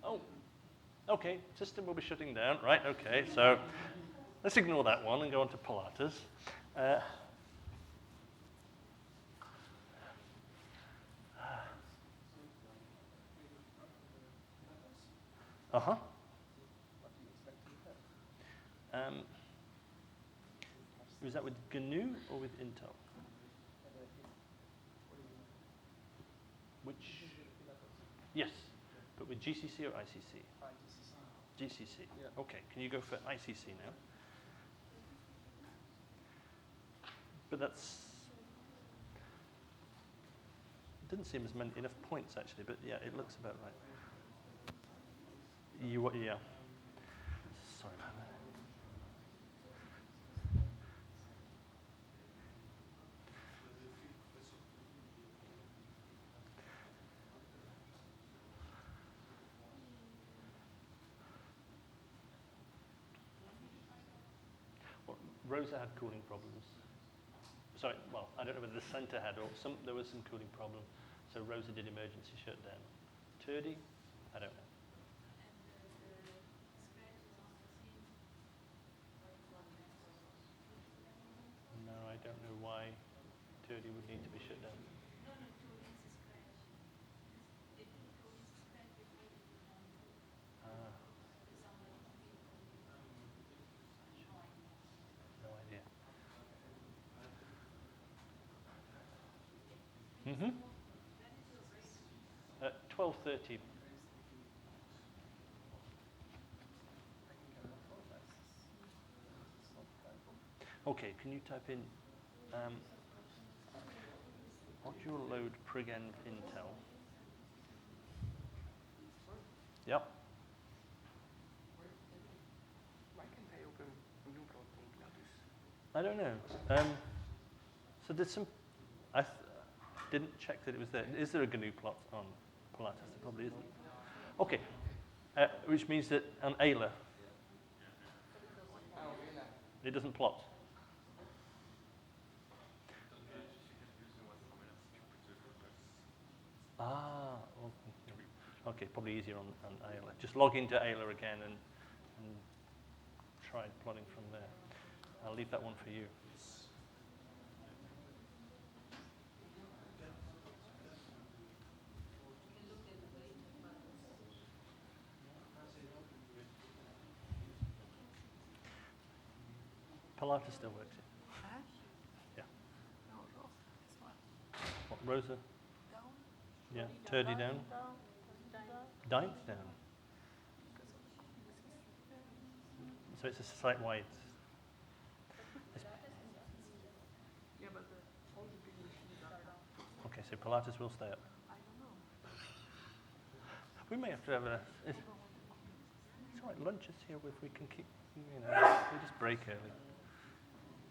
Oh, okay, system will be shutting down. Right, okay, so let's ignore that one and go on to Pilatus. Uh-huh. What do you expect to have? Was that with GNU or with Intel? What do you mean? Which? Pilatus. Yes, but with GCC or ICC? GCC. GCC. Yeah. Okay, can you go for ICC now? But that's... It didn't seem as many, enough points actually, but yeah, it looks about right. Yeah. Sorry about that. Well, Rosa had cooling problems. Sorry, well, I don't know whether the center had or there was some cooling problem, so Rosa did emergency shutdown. Turdy? I don't know. No, I don't know why Turdy would need to be shut down. Ah. No idea. Mm-hmm. 12:30. Okay, can you type in module load prigenv intel? Yep. Why can't I open a new plot on Pilatus? I don't know. So there's some. I didn't check that it was there. Is there a GNU plot on Pilatus? There probably isn't. Okay, which means that on Ayla. It doesn't plot. Ah, okay, probably easier on Ayla. Just log into Ayla again and try plotting from there. I'll leave that one for you. Pilatus still works it. Yeah. What, Rosa? Yeah, turdy down. Dines down. So it's a site wide. Yeah, but all the big machines are down. Okay, so Pilatus will stay up. I don't know. We may have to have a. It's all right, lunch is here if we can keep. We just break early.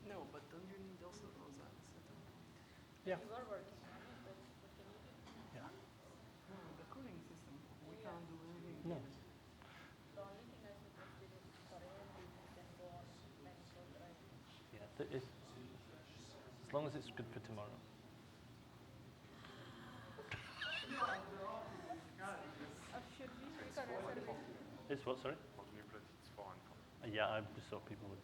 No, but don't you need also those at a certain point? Yeah. You are working on it, but what can you do? Yeah. No, the cooling system. We can't do anything. No. The only thing I suggested is for AMD, you can go on manifold drive. Yeah. As long as it's good for tomorrow. Should we make a reservation? It's what, sorry? For the new blood, it's 4 and 4. Yeah, I just thought people would.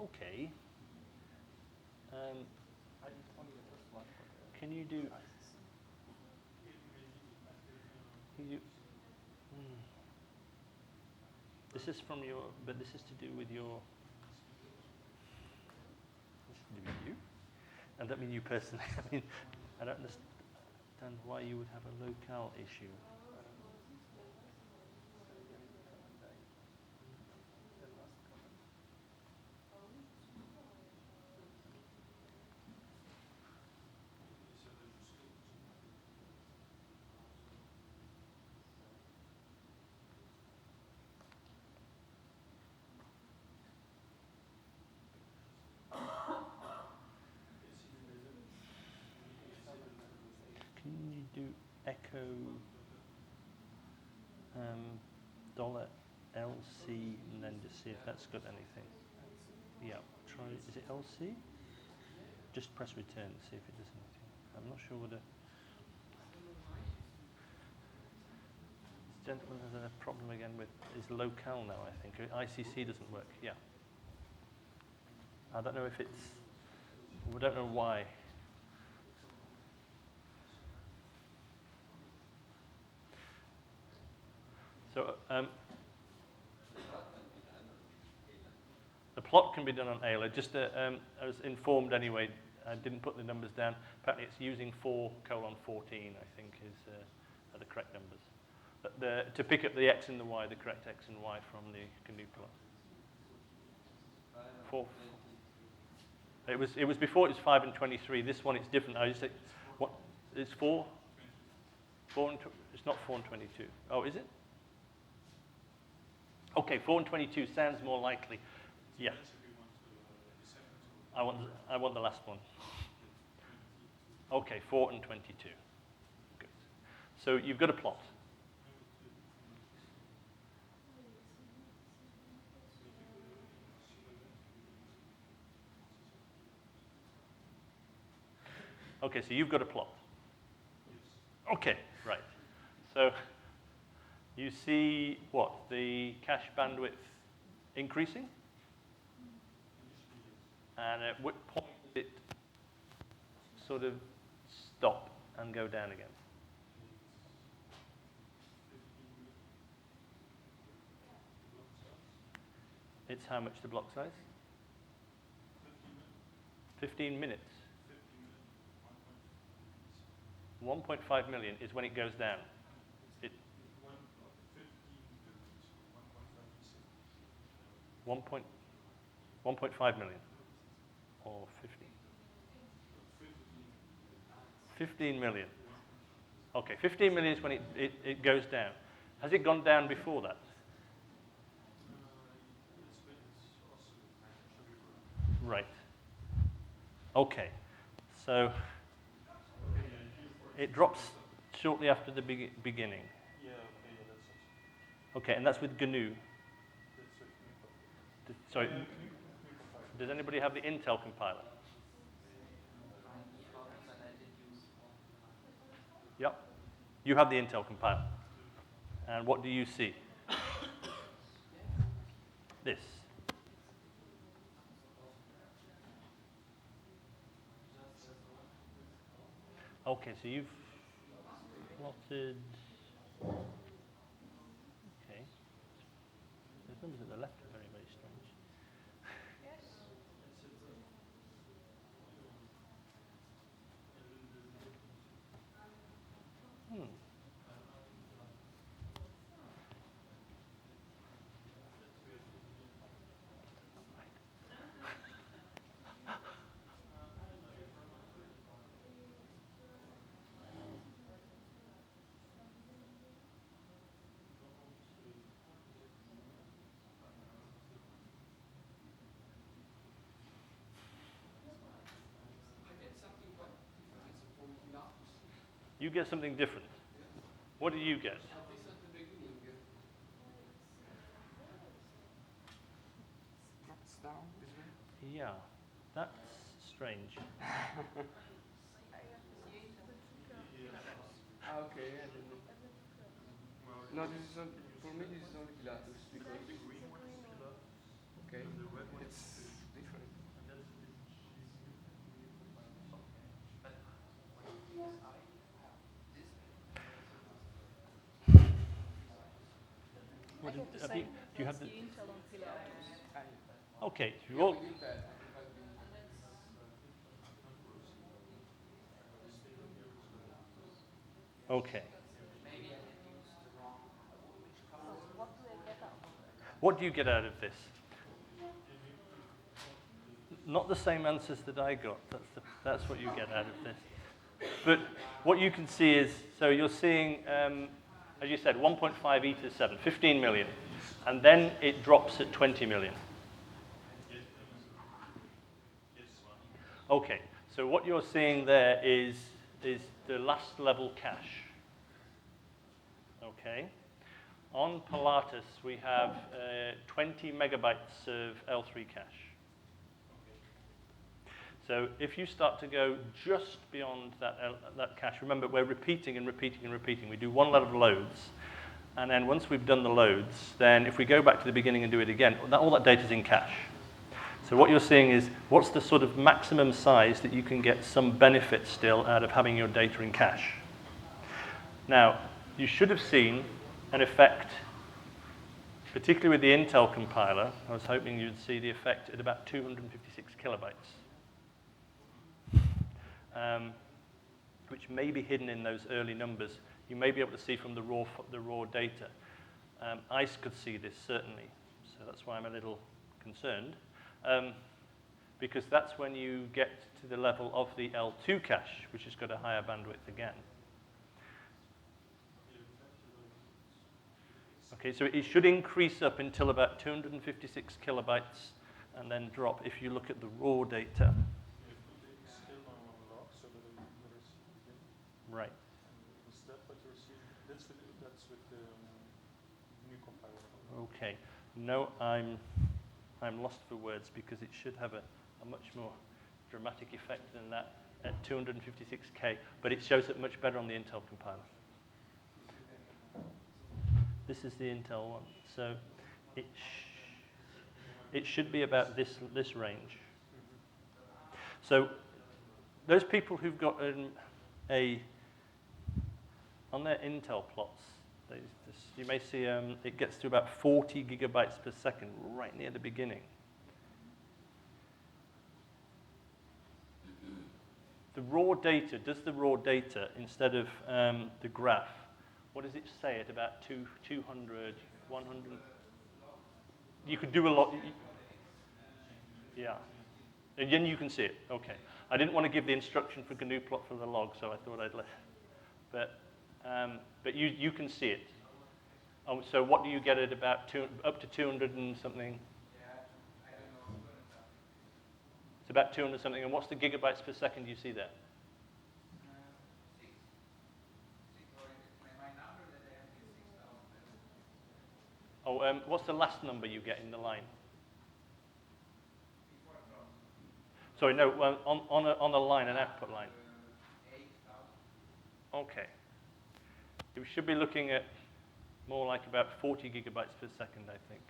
Okay. Can you do? Can you? This is from your, but this is to do with your. This is to do with you. I don't mean you personally. I mean, I don't understand why you would have a locale issue. Can you do echo dollar $LC and then just see if that's got anything? Yeah, try. Is it LC? Just press return and see if it does anything. I'm not sure whether. This gentleman has a problem again with his locale now, I think. ICC doesn't work. Yeah. I don't know if it's. We don't know why. So the plot can be done on Ayla. Just I was informed anyway. I didn't put the numbers down. Apparently, it's using 4:14. I think are the correct numbers. But to pick up the x and the y, the correct x and y from the GNU plot. 4. It was before. It was 5 and 23. This one it's different. I just say, what? It's 4. 4 and it's not 4 and 22. Oh, is it? Okay, 4 and 22 sounds more likely. Yeah. I want the last one. Okay, 4 and 22. Good. So you've got a plot. Okay, so you've got a plot. Okay, right. So you see what? The cache bandwidth increasing? And at what point did it sort of stop and go down again? It's how much the block size? 15 minutes. 1.5 million is when it goes down. It 1.5 million or 50. 15 million. Okay, 15 million is when it goes down. Has it gone down before that? Right. Okay. So it drops shortly after the beginning. Yeah, okay, yeah, that's it. Okay, and that's with GNU. That's it. Sorry, GNU compiler. does anybody have the Intel compiler? Yep. You have the Intel compiler. And what do you see? This. Okay, so you've plotted. Okay. Those numbers at the left are very, very strange. Hmm. You get something different. What do you get? Drops down this way. Yeah, that's strange. Okay, I didn't know. No, this is not, for me this is only Pilatus because, okay, it's different. What I have the have same. do you have That's the? the Intel on Pilatus. Okay, you all. Okay. What do I get out? What do you get out of this? Not the same answers that I got. That's what you get out of this. But what you can see is, so you're seeing, as you said, 1.5 e to 7, 15 million. And then it drops at 20 million. Okay, so what you're seeing there is the last level cache. Okay. On Pilatus, we have 20 megabytes of L3 cache. So if you start to go just beyond that cache, remember we're repeating and repeating and repeating. We do one lot of loads, and then once we've done the loads, then if we go back to the beginning and do it again, all that data is in cache. So what you're seeing is what's the sort of maximum size that you can get some benefit still out of having your data in cache. Now, you should have seen an effect, particularly with the Intel compiler. I was hoping you'd see the effect at about 256 kilobytes. Which may be hidden in those early numbers. You may be able to see from the raw data. I could see this certainly, so that's why I'm a little concerned, because that's when you get to the level of the L2 cache, which has got a higher bandwidth again. Okay, so it should increase up until about 256 kilobytes and then drop if you look at the raw data. Right. Is that what you're seeing? That's with the new compiler. Okay. No, I'm lost for words because it should have a much more dramatic effect than that at 256K, but it shows it much better on the Intel compiler. This is the Intel one, so it should be about this range. So those people who've got on their Intel plots, you may see it gets to about 40 gigabytes per second right near the beginning. The raw data, does the raw data, instead of the graph, what does it say at about 200, 100? You could do a lot. Yeah. And then you can see it. Okay. I didn't want to give the instruction for GNU plot for the log, so I thought I'd let. But you can see it. So what do you get at about up to 200 and something? about 200 something. And what's the gigabytes per second you see there? 6. 6 or my number that I have is 6,000. Oh, what's the last number you get in the line? Before from Sorry, no, well, on a line, an output line. 8,000. Okay. We should be looking at more like about 40 gigabytes per second, I think.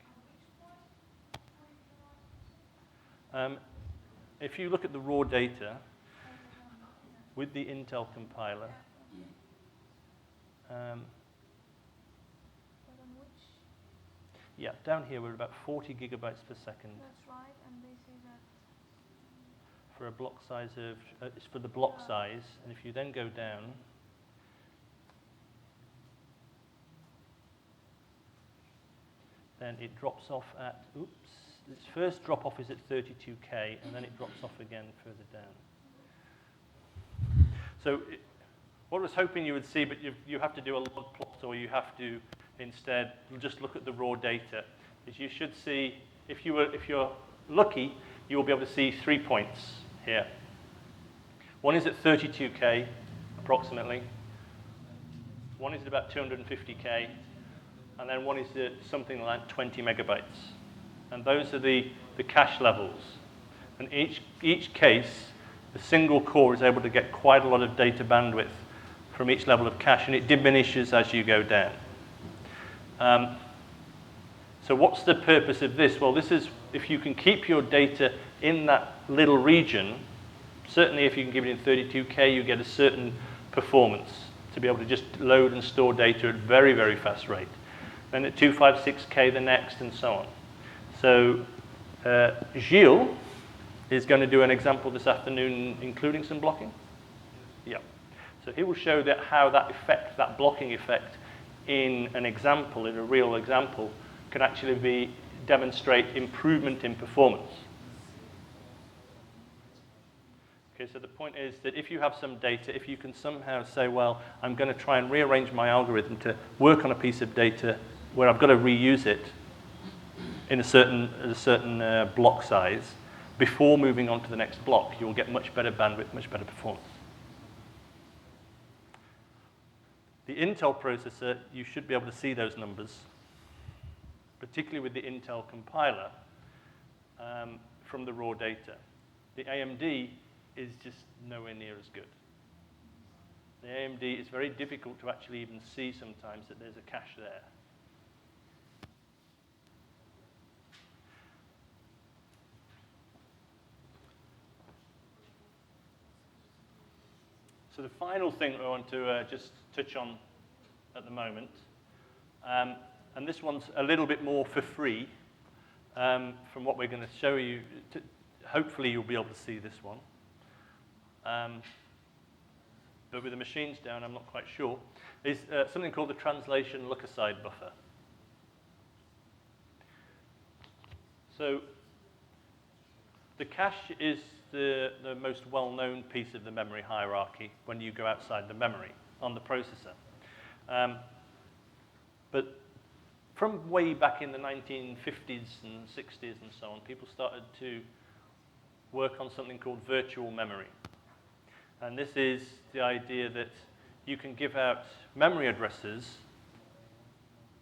If you look at the raw data with the Intel compiler, But on which? yeah, down here we're about 40 gigabytes per second That's right, and they say that. for a block size of, it's for the block size, and if you then go down, then it drops off at, oops, its first drop off is at 32K, and then it drops off again further down. So what I was hoping you would see, but you have to do a log plot, or you have to instead just look at the raw data, is you should see, if you're lucky, you will be able to see 3 points here. One is at 32K, approximately. One is at about 250K. And then one is at something like 20 megabytes. And those are the cache levels. And each case, a single core is able to get quite a lot of data bandwidth from each level of cache, and it diminishes as you go down. So what's the purpose of this? Well, this is if you can keep your data in that little region, certainly if you can give it in 32K, you get a certain performance to be able to just load and store data at very, very fast rate. Then at 256K the next, and so on. So Gilles is going to do an example this afternoon, including some blocking. Yeah. So he will show that how that effect, that blocking effect, in an example, in a real example, can actually demonstrate improvement in performance. Okay, so the point is that if you have some data, if you can somehow say, well, I'm going to try and rearrange my algorithm to work on a piece of data where I've got to reuse it in a certain block size, before moving on to the next block, you'll get much better bandwidth, much better performance. The Intel processor, you should be able to see those numbers, particularly with the Intel compiler, from the raw data. The AMD is just nowhere near as good. The AMD is very difficult to actually even see sometimes that there's a cache there. So the final thing I want to just touch on at the moment, and this one's a little bit more for free from what we're going to show you. Hopefully you'll be able to see this one. But with the machines down, I'm not quite sure, is something called the translation look-aside buffer. So the cache is the most well-known piece of the memory hierarchy when you go outside the memory on the processor. But from way back in the 1950s and 60s and so on, people started to work on something called virtual memory. And this is the idea that you can give out memory addresses,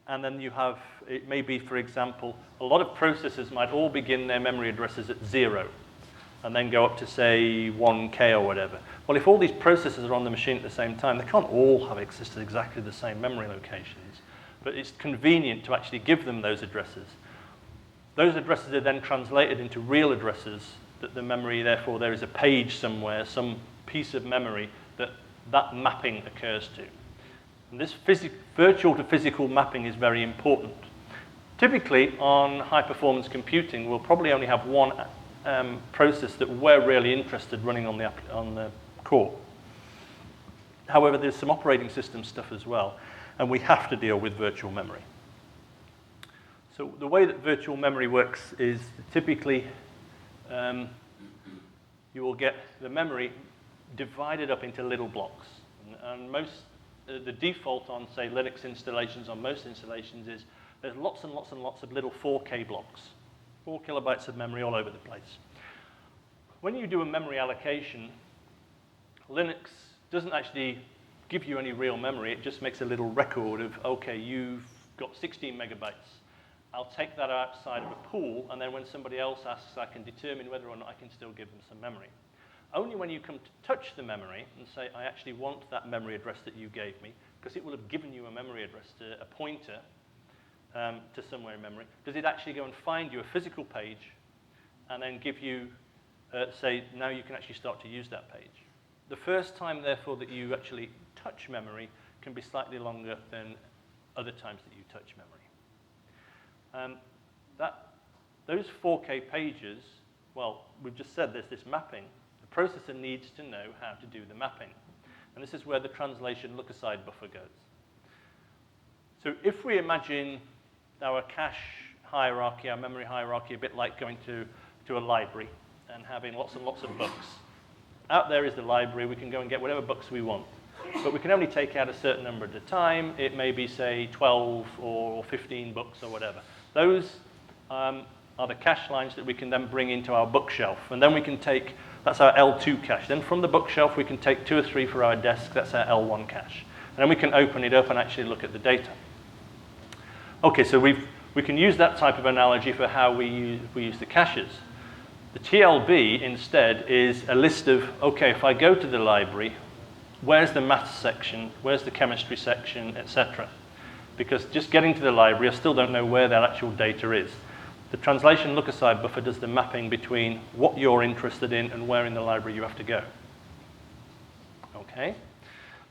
and then you have, it may be, for example, a lot of processors might all begin their memory addresses at 0, and then go up to, say, 1K or whatever. Well, if all these processors are on the machine at the same time, they can't all have access to exactly the same memory locations, but it's convenient to actually give them those addresses. Those addresses are then translated into real addresses that the memory, therefore, there is a page somewhere, some piece of memory that mapping occurs to. And this virtual to physical mapping is very important. Typically, on high-performance computing, we'll probably only have one process that we're really interested running on the core. However, there's some operating system stuff as well, and we have to deal with virtual memory. So the way that virtual memory works is typically you will get the memory divided up into little blocks. And the default on, say, Linux installations, on most installations, is there's lots and lots and lots of little 4K blocks, 4 kilobytes of memory all over the place. when you do a memory allocation, Linux doesn't actually give you any real memory. It just makes a little record of, okay, you've got 16 megabytes. I'll take that outside of a pool, and then when somebody else asks, I can determine whether or not I can still give them some memory. Only when you come to touch the memory and say, I actually want that memory address that you gave me, because it will have given you a memory address, a pointer to somewhere in memory, does it actually go and find you a physical page and then give you, say, now you can actually start to use that page. The first time, therefore, that you actually touch memory can be slightly longer than other times that you touch memory. Those 4K pages, well, we've just said there's this mapping. The processor needs to know how to do the mapping. And this is where the translation look-aside buffer goes. So if we imagine our cache hierarchy, our memory hierarchy, a bit like going to a library and having lots and lots of books. Out there is the library. We can go and get whatever books we want. But we can only take out a certain number at a time. It may be, say, 12 or 15 books or whatever. Those are the cache lines that we can then bring into our bookshelf. And then we can take, that's our L2 cache. Then from the bookshelf, we can take 2 or 3 for our desk. That's our L1 cache. And then we can open it up and actually look at the data. OK, so we can use that type of analogy for how we use the caches. The TLB, instead, is a list of, OK, if I go to the library, where's the maths section, where's the chemistry section, etc. Because just getting to the library, I still don't know where that actual data is. The translation look-aside buffer does the mapping between what you're interested in and where in the library you have to go. OK?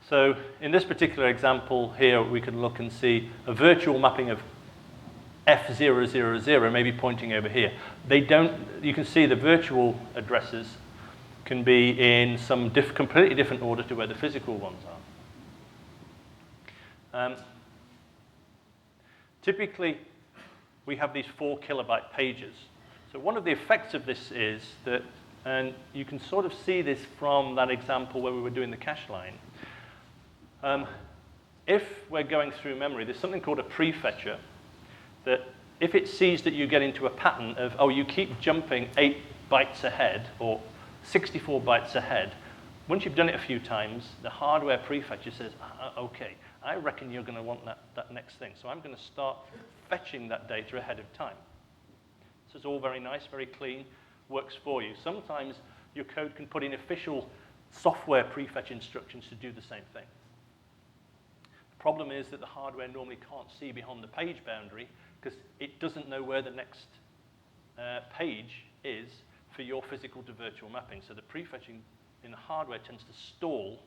So in this particular example here, we can look and see a virtual mapping of F000, maybe pointing over here. You can see the virtual addresses can be in some completely different order to where the physical ones are. Typically, we have these 4 kilobyte pages. So one of the effects of this is that, and you can sort of see this from that example where we were doing the cache line. If we're going through memory, there's something called a prefetcher that if it sees that you get into a pattern of, oh, you keep jumping 8 bytes ahead or 64 bytes ahead, once you've done it a few times, the hardware prefetcher says, OK, I reckon you're going to want that next thing. So I'm going to start fetching that data ahead of time. So it's all very nice, very clean, works for you. Sometimes your code can put in official software prefetch instructions to do the same thing. The problem is that the hardware normally can't see beyond the page boundary because it doesn't know where the next page is for your physical to virtual mapping. So the prefetching in the hardware tends to stall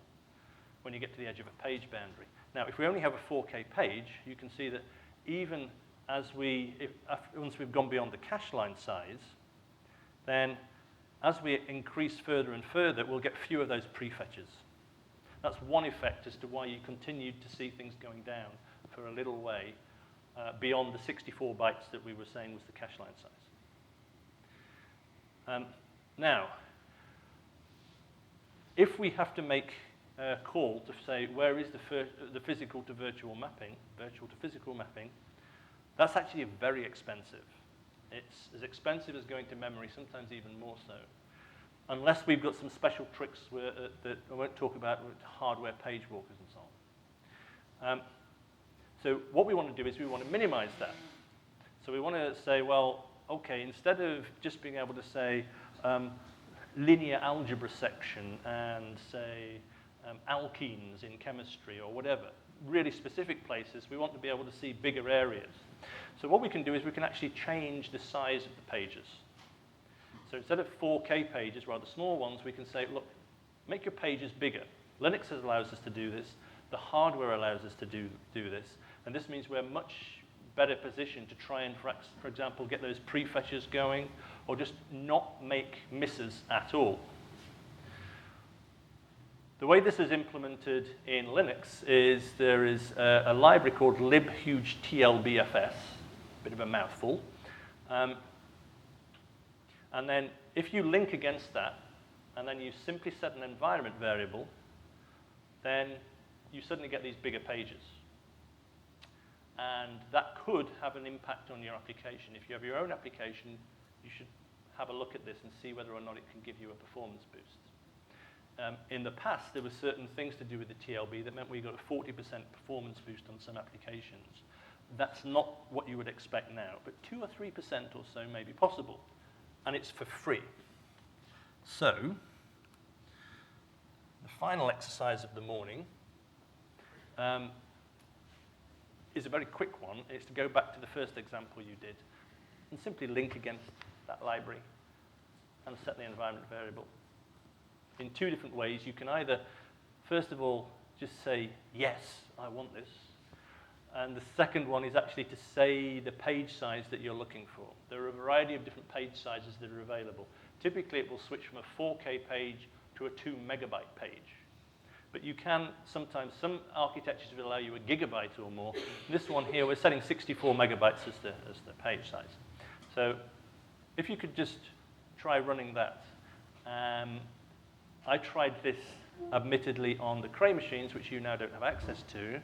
when you get to the edge of a page boundary. Now, if we only have a 4K page, you can see that even as once we've gone beyond the cache line size, then as we increase further and further, we'll get fewer of those prefetches. That's one effect as to why you continued to see things going down for a little way beyond the 64 bytes that we were saying was the cache line size. Now, if we have to make a call to say where is the physical to virtual mapping, virtual to physical mapping, that's actually very expensive. It's as expensive as going to memory, sometimes even more so, unless we've got some special tricks that I won't talk about with hardware page walkers and so on. So what we want to do is we want to minimize that. So we want to say, well, OK, instead of just being able to say linear algebra section and say alkenes in chemistry or whatever, really specific places, we want to be able to see bigger areas. So what we can do is we can actually change the size of the pages. So instead of 4K pages, rather small ones, we can say, look, make your pages bigger. Linux allows us to do this. The hardware allows us to do this. And this means we're much better positioned to try and, for example, get those prefetchers going or just not make misses at all. The way this is implemented in Linux is there is a library called libhugeTLBFS, a bit of a mouthful. And then if you link against that, and then you simply set an environment variable, then you suddenly get these bigger pages. And that could have an impact on your application. If you have your own application, you should have a look at this and see whether or not it can give you a performance boost. In the past, there were certain things to do with the TLB that meant we got a 40% performance boost on some applications. That's not what you would expect now, but 2 or 3% or so may be possible, and it's for free. So, the final exercise of the morning is a very quick one. It's to go back to the first example you did and simply link against that library and set the environment variable. In 2 different ways, you can either, first of all, just say, yes, I want this. And the second one is actually to say the page size that you're looking for. There are a variety of different page sizes that are available. Typically, it will switch from a 4K page to a 2 megabyte page. But you can sometimes, some architectures will allow you a gigabyte or more. This one here, we're setting 64 megabytes as the page size. So if you could just try running that. I tried this, admittedly, on the Cray machines, which you now don't have access to.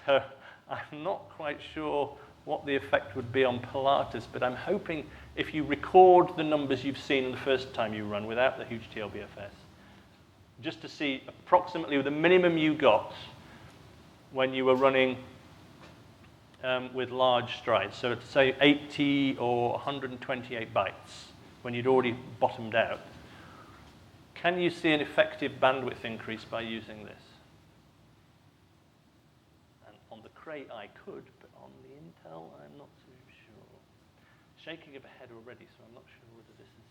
So I'm not quite sure what the effect would be on Pilatus, but I'm hoping if you record the numbers you've seen the first time you run without the huge TLBFS, just to see approximately the minimum you got when you were running with large strides. So to say 80 or 128 bytes when you'd already bottomed out. Can you see an effective bandwidth increase by using this? And on the Cray I could, but on the Intel I'm not too sure. Shaking of a head already, so I'm not sure whether this is